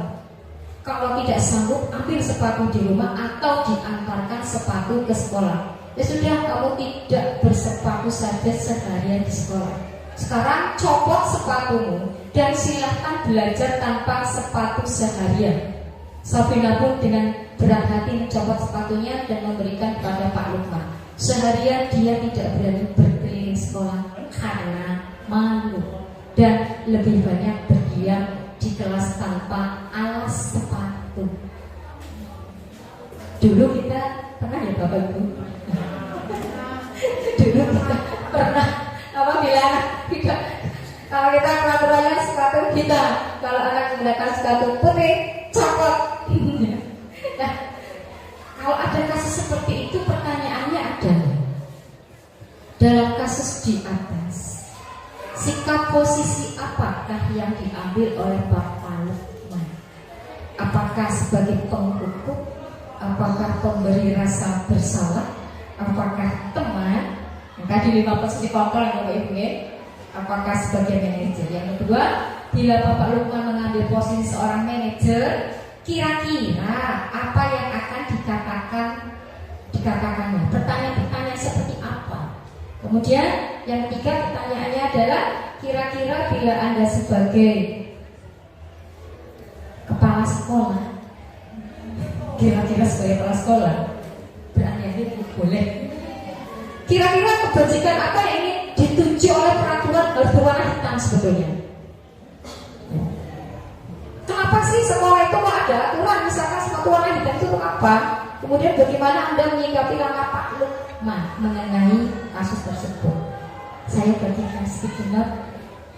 Kalau tidak sanggup, ambil sepatu di rumah atau diantarkan sepatu ke sekolah. Ya sudah, kamu tidak bersepatu saja seharian di sekolah. Sekarang copot sepatumu dan silahkan belajar tanpa sepatu seharian. Sabrina pun dengan berat hati mencopot sepatunya dan memberikan kepada Pak Lukman. Seharian dia tidak berani berkeliling sekolah karena malu dan lebih banyak berdiam di kelas tanpa alas sepatu. Dulu kita pernah ya Bapak Ibu? Dulu kita pernah apabila kita kalau kita peraturannya sepatu kita, kalau anak menggunakan sepatu putih copot. Nah, kalau ada kasus seperti itu, pertanyaannya adalah dalam kasus di atas, sikap posisi apakah yang diambil oleh Bapak Lukman? Apakah sebagai penghukum? Apakah pemberi rasa bersalah? Apakah teman? Yang tadi 5 posisi kontrol yang Bapak Ibu ya? Apakah sebagai manajer? Yang kedua, bila Bapak Lukman mengambil posisi seorang manajer, kira-kira apa yang akan dikatakannya? Pertanyaan-pertanyaan seperti apa? Kemudian yang ketiga, pertanyaannya adalah kira-kira bila Anda sebagai kepala sekolah, kira-kira sebagai kepala sekolah berani boleh. Kira-kira kebajikan apa yang ingin dituju oleh peraturan harus berwarna hitam sebetulnya? Kenapa sih sekolah itu kok ada aturan misalkan sepatu warna hitam itu untuk apa? Kemudian bagaimana Anda menyikapi langkah Pak Lukman mengenai kasus tersebut? Saya bagikan sedikit note,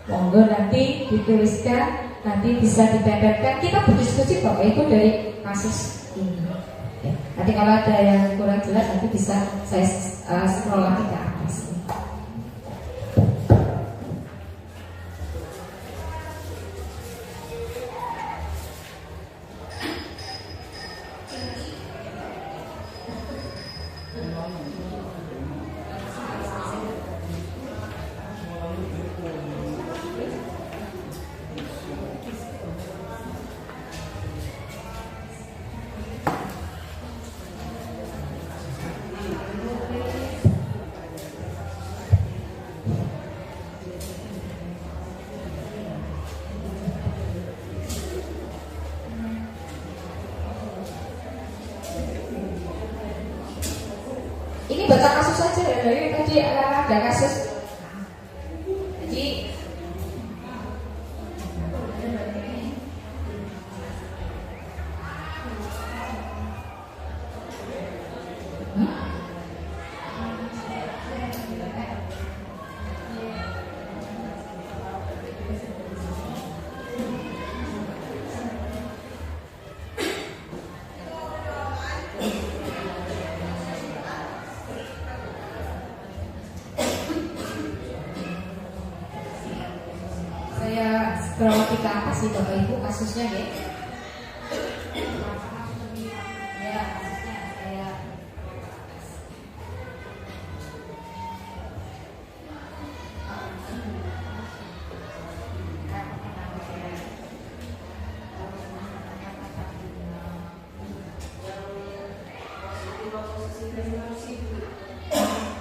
monggo nanti dituliskan, nanti bisa ditempelkan. Kita berdiskusi Bapak Ibu dari kasus ini. Oke. Nanti kalau ada yang kurang jelas nanti bisa saya scroll lagi ke atas. Ini baca kasus saja ya, dari tadi ada kasus. Jadi Problematika apa sih Bapak Ibu kasusnya ya? Ya, kasusnya kayak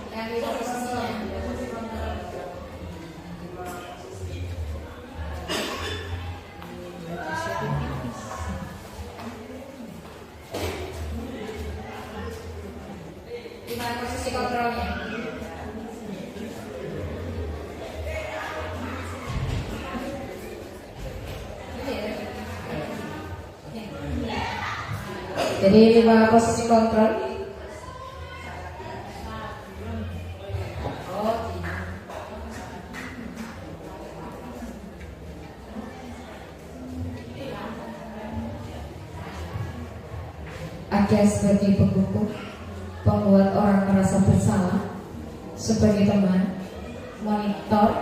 yang di posisinya. Gimana posisi kontrolnya? Jadi lima posisi kontrol. Oh, ada sebagai penghukum, pembuat orang merasa bersalah, sebagai teman, monitor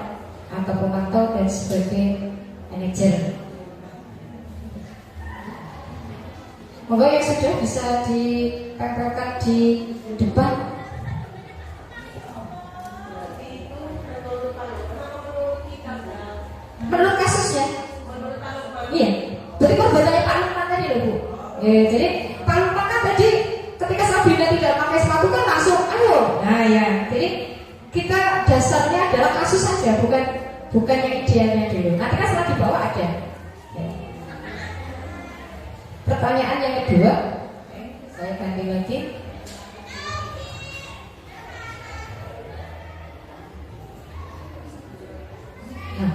atau pemantau, dan sebagai manajer. Moga yang sudah bisa ditempelkan di depan. Menurut kasusnya, iya. Berarti perbuatannya Pak Lukman tadi loh Bu. Jadi Pak Lukman kan tadi ketika Sabrina tidak pakai sepatu kan langsung, ayo. Nah ya, jadi kita dasarnya adalah kasus saja, bukan yang idealnya dulu. Nanti kan setelah dibawa ada. Pertanyaan yang kedua, saya ganti lagi. Nah,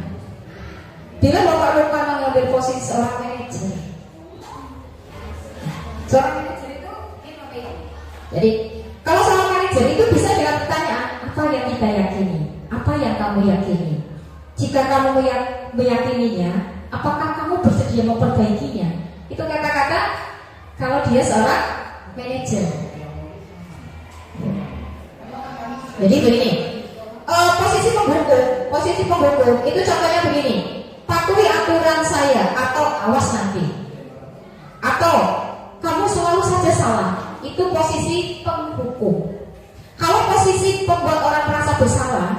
bila Bapak Lukman mengambil posisi seorang manajer, seorang manajer itu jadi kalau seorang manajer itu bisa dengan pertanyaan, apa yang kita yakini, apa yang kamu yakini. Jika kamu meyakininya, apakah kamu bersedia memperbaikinya? Itu kata-kata kalau dia seorang manajer. Jadi begini, posisi penghukum itu contohnya begini: patuhi aturan saya atau awas nanti, atau kamu selalu saja salah. Itu posisi penghukum. Kalau posisi pembuat orang merasa bersalah,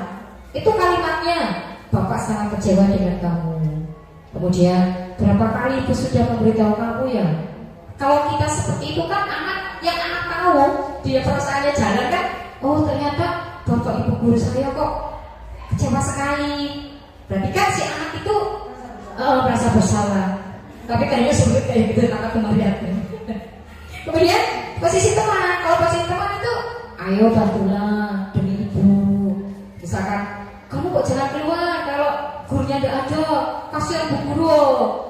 itu kalimatnya, Bapak sangat kecewa dengan kamu. Kemudian berapa kali Ibu sudah memberitahu kamu ya? Kalau kita seperti itu kan anak tahu dia perasaannya jalan kan. Oh ternyata Bapak Ibu guru saya kok kecewa sekali. Berarti kan si anak itu merasa bersalah. Tapi kayaknya sulit kayak gitu anak kemarin. Kemudian posisi teman. Kalau posisi teman itu, ayo bantulah demi Ibu. Misalkan kamu kok jangan keluar kalau gurunya tidak ada, kasihan Bu Guru,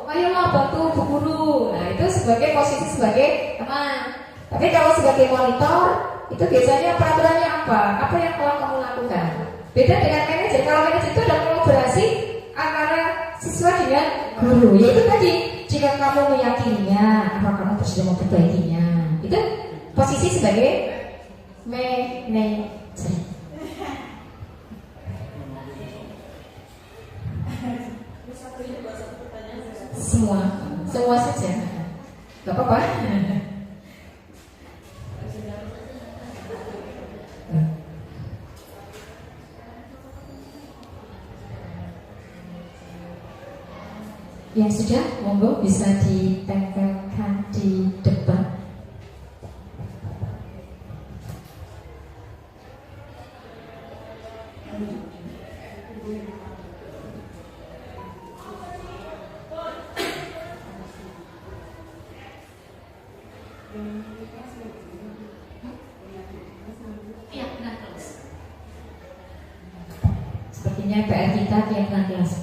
ayolah bantu Bu Guru. Nah itu sebagai posisi sebagai teman. Tapi kalau sebagai monitor, itu biasanya peraturannya apa? Apa yang telah kamu lakukan? Beda dengan manajer. Kalau manajer itu ada kolaborasi antara siswa dengan guru. Yaitu tadi, jika kamu meyakininya, apa kamu bersedia memperbaikinya. Itu posisi sebagai manajer. Semua saja, nggak apa-apa. Yang sudah, monggo bisa ditempelkan di depan. Iya, benar kelas. Sepertinya PR kita keyakinan kelas.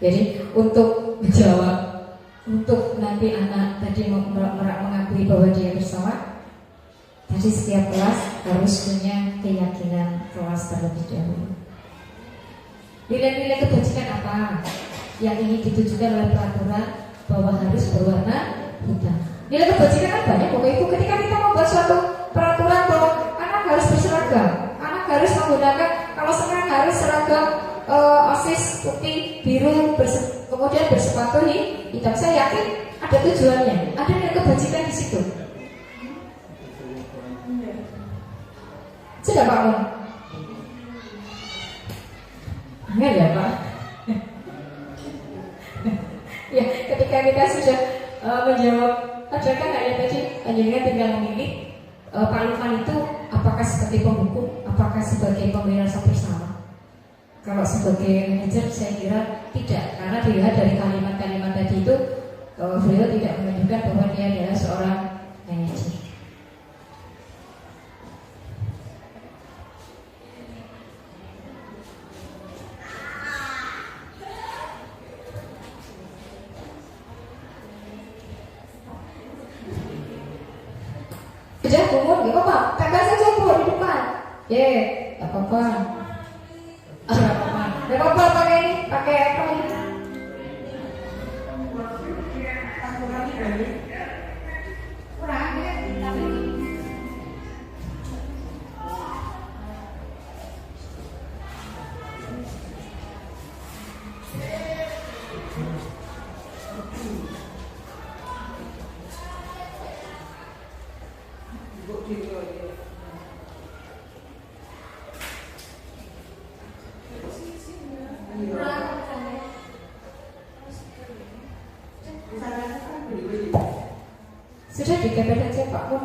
Jadi untuk menjawab, untuk nanti anak tadi mengakui bahwa dia bersalah, tadi setiap kelas harus punya keyakinan kelas terlebih dahulu. Nilai-nilai kebajikan apa yang ingin ditujukan oleh peraturan bahwa harus berwarna hitam. Nilai kebajikan kan banyak Bapak Ibu. Ketika kita membuat suatu peraturan bahwa anak harus berseragam, anak harus menggunakan, kalau sekarang harus seragam OSIS putih, biru, kemudian bersepatu hitam. Saya yakin ada tujuannya, ada nilai kebajikan di situ. Sudah Pak Mun? Enggak ya Pak? Ya, ketika kita sudah menjawab, ada kan ayat tadi, hanya tinggal memilih Pak Lukman itu apakah sebagai penghukum, apakah sebagai pemberi rasa bersama. Kalau sebagai manajer saya kira tidak, karena dilihat dari kalimat-kalimat tadi itu beliau tidak menunjukkan bahwa dia adalah seorang manajer. Sudah umur, gak apa-apa, kakak saja Bu di depan. Gak apa-apa. Gak apa-apa pakai apa ini? Kurang ya, tapi sudah dikepet aja Pak Mun.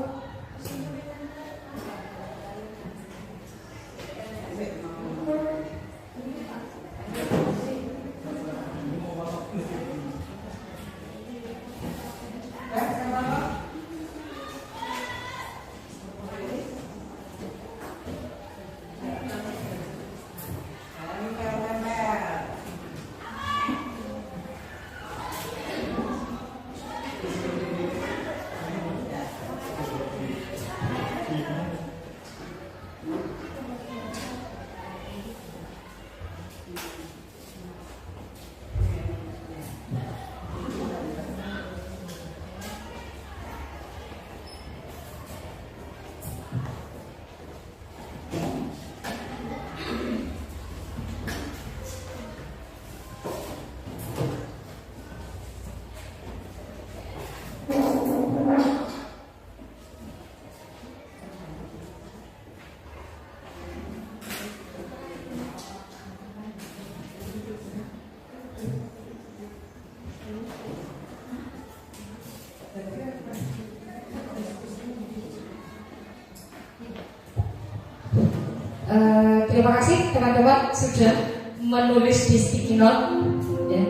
Terima kasih teman-teman sudah menulis di sticky note. Ya.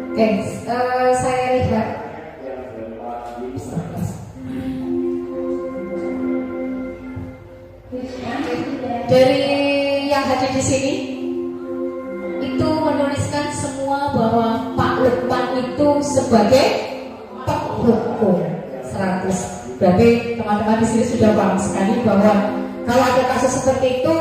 Oke, saya lihat dari yang hadir di sini itu menuliskan semua bahwa Pak Lukman itu sebagai penghukum 100. Berarti teman-teman di sini sudah paham sekali bahwa kalau ada kasus seperti itu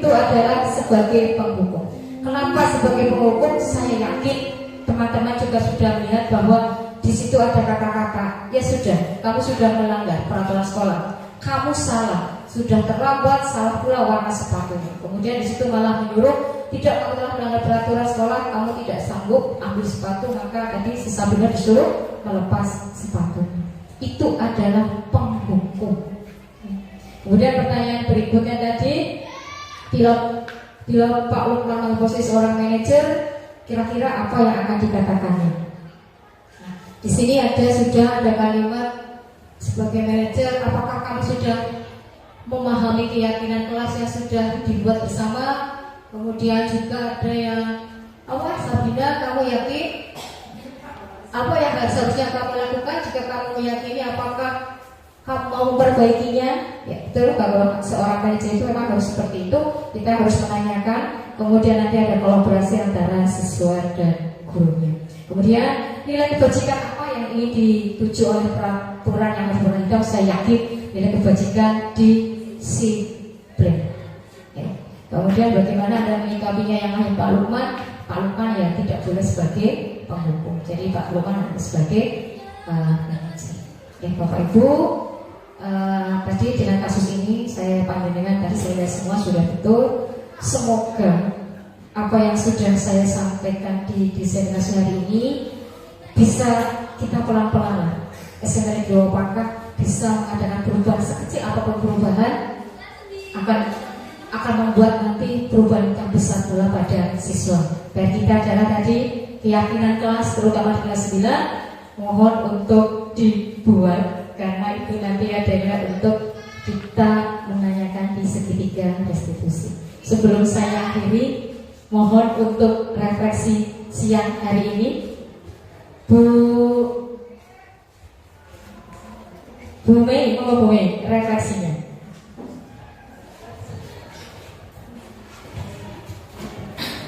adalah sebagai penghukum. Kenapa sebagai penghukum? Saya yakin teman-teman juga sudah melihat bahwa di situ ada kata-kata, ya sudah, kamu sudah melanggar peraturan sekolah, kamu salah, sudah terlambat, salah pula warna sepatunya. Kemudian di situ malah menyuruh, tidak, kamu telah melanggar peraturan sekolah, kamu tidak sanggup ambil sepatu, maka tadi si Sabrina disuruh melepas sepatunya. Itu adalah penghukum. Kemudian pertanyaan berikutnya tadi, bila Pak Lukman posisi seorang manajer, kira-kira apa yang akan dikatakannya? Nah, di sini sudah ada kalimat sebagai manajer, apakah kamu sudah memahami keyakinan kelas yang sudah dibuat bersama? Kemudian juga ada yang Sabrina, kamu yakin apa yang harusnya kamu lakukan? Jika kamu meyakini, apakah kamu mau memperbaikinya? Ya betul, kalau seorang manajer itu memang harus seperti itu. Kita harus menanyakan. Kemudian nanti ada kolaborasi antara siswa dan gurunya. Kemudian nilai kebajikan apa yang ingin dituju oleh peraturan yang berwarna hitam? Saya yakin nilai kebajikan disiplin. Ya. Kemudian bagaimana Anda menyikapinya yang lain Pak Lukman? Pak Lukman ya tidak boleh sebagai penghukum. Jadi Pak Lukman harus sebagai manajer. Ya Bapak Ibu. Tadi dengan kasus ini saya pandangan tadi saya lihat semua sudah betul. Semoga apa yang sudah saya sampaikan di diseminasi hari ini bisa kita pelan-pelan SMP Negeri 2 Pangkah bisa mengadakan perubahan sekecil apapun perubahan akan membuat nanti perubahan yang besar pula pada siswa. Dan kita adalah tadi keyakinan kelas, terutama di kelas 9, mohon untuk dibuat karena itu nanti adanya untuk kita menanyakan di segitiga restitusi. Sebelum saya akhiri, mohon untuk refleksi siang hari ini, Bu Mei, refleksinya.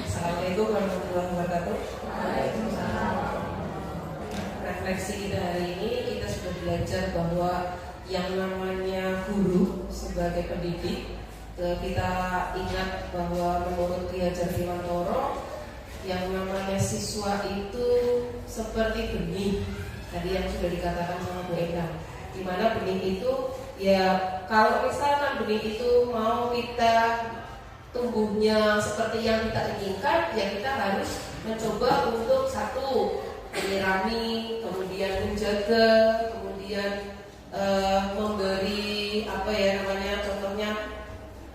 Assalamualaikum warahmatullahi wabarakatuh. Refleksi kita hari ini, kita sudah belajar bahwa yang namanya guru sebagai pendidik, kita ingat bahwa menurut Ki Hajar Dewantara, yang namanya siswa itu seperti benih. Tadi yang sudah dikatakan sama Bu Endang, di mana benih itu ya kalau misalkan benih itu mau kita tumbuhnya seperti yang kita inginkan, ya kita harus mencoba untuk satu menyirami, kemudian menjaga, kemudian memberi apa ya namanya, contohnya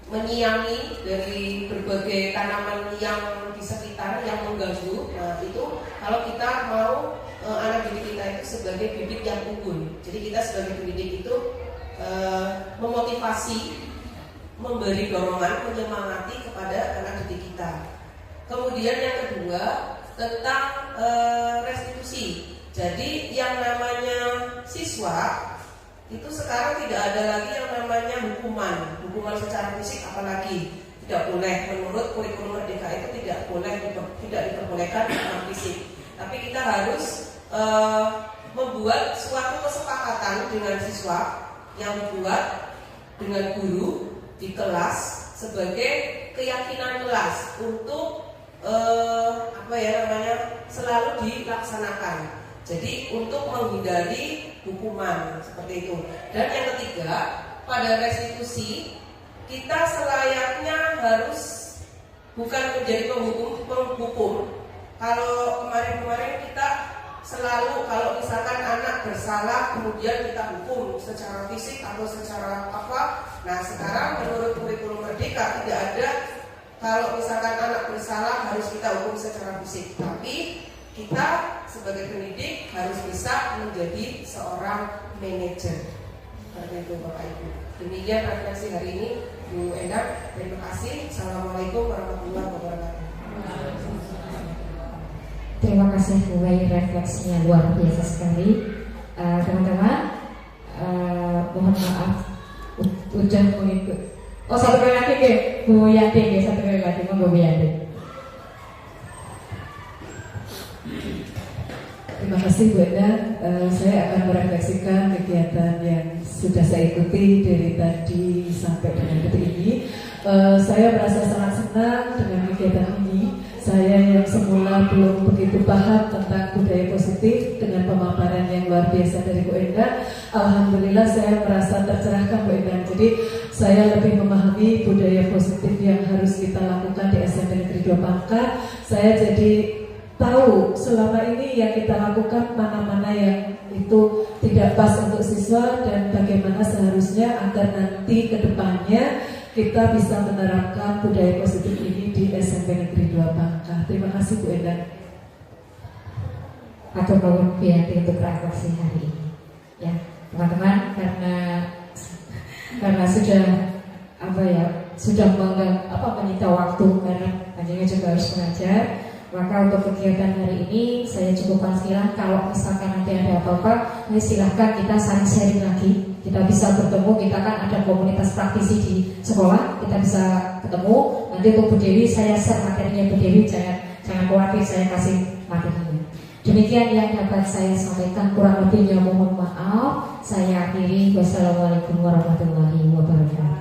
menyiangi dari berbagai tanaman yang di sekitar yang mengganggu. Nah itu kalau kita mau anak didik kita itu sebagai bibit yang unggul. Jadi kita sebagai pendidik itu memotivasi, memberi dorongan, menyemangati kepada anak didik kita. Kemudian yang kedua tentang restitusi. Jadi yang namanya siswa itu sekarang tidak ada lagi yang namanya hukuman secara fisik, apalagi tidak boleh menurut kurikulum Merdeka itu tidak diperbolehkan hukuman fisik. Tapi kita harus membuat suatu kesepakatan dengan siswa yang dibuat dengan guru di kelas sebagai keyakinan kelas untuk selalu dilaksanakan. Jadi untuk menghindari hukuman seperti itu. Dan yang ketiga, pada restitusi kita selayaknya harus bukan menjadi penghukum. Kalau kemarin kita selalu kalau misalkan anak bersalah kemudian kita hukum secara fisik atau secara apa. Nah sekarang menurut kurikulum Merdeka tidak ada kalau misalkan anak bersalah harus kita hukum secara fisik. Tapi kita sebagai pendidik harus bisa menjadi seorang manajer. Seperti itu Bapak Ibu. Demikian refleksi hari ini Bu Endang. Terima kasih. Assalamualaikum warahmatullahi wabarakatuh. Terima kasih Bu Mei, refleksinya luar biasa sekali. Teman-teman, mohon maaf udah mengikut. Oh satu kali lagi ke Bu Yanti, satu kali lagi Bu Yanti. Terima kasih Bu Endang. Saya akan merefleksikan kegiatan yang sudah saya ikuti dari tadi sampai dengan detik ini. Saya merasa sangat senang dengan kegiatan ini. Saya yang semula belum begitu paham tentang budaya positif dengan pemaparan yang luar biasa dari Bu Endang, alhamdulillah saya merasa tercerahkan Bu Endang. Jadi saya lebih memahami budaya positif yang harus kita lakukan di SMP Negeri 2 Pangkah. Saya jadi tahu selama ini yang kita lakukan mana-mana yang itu tidak pas untuk siswa dan bagaimana seharusnya agar nanti ke depannya kita bisa menerapkan budaya positif ini di SMP Negeri 2 Pangkah. Terima kasih Bu Endang. Atau mohon Bu Yanti untuk refleksi hari ini. Ya, teman-teman, karena sudah sudah menyita waktu karena panjangnya juga harus mengajar. Maka untuk kegiatan hari ini saya cukupkan sekian. Kalau misalkan nanti ada apa-apa, silahkan kita saling sharing lagi. Kita bisa bertemu, kita kan ada komunitas praktisi di sekolah, kita bisa ketemu. Nanti untuk Bu Dewi, saya share materinya Bu Dewi, jangan khawatir, saya kasih materinya. Demikian yang dapat saya sampaikan, kurang lebihnya mohon maaf. Saya akhiri. Wassalamualaikum warahmatullahi wabarakatuh.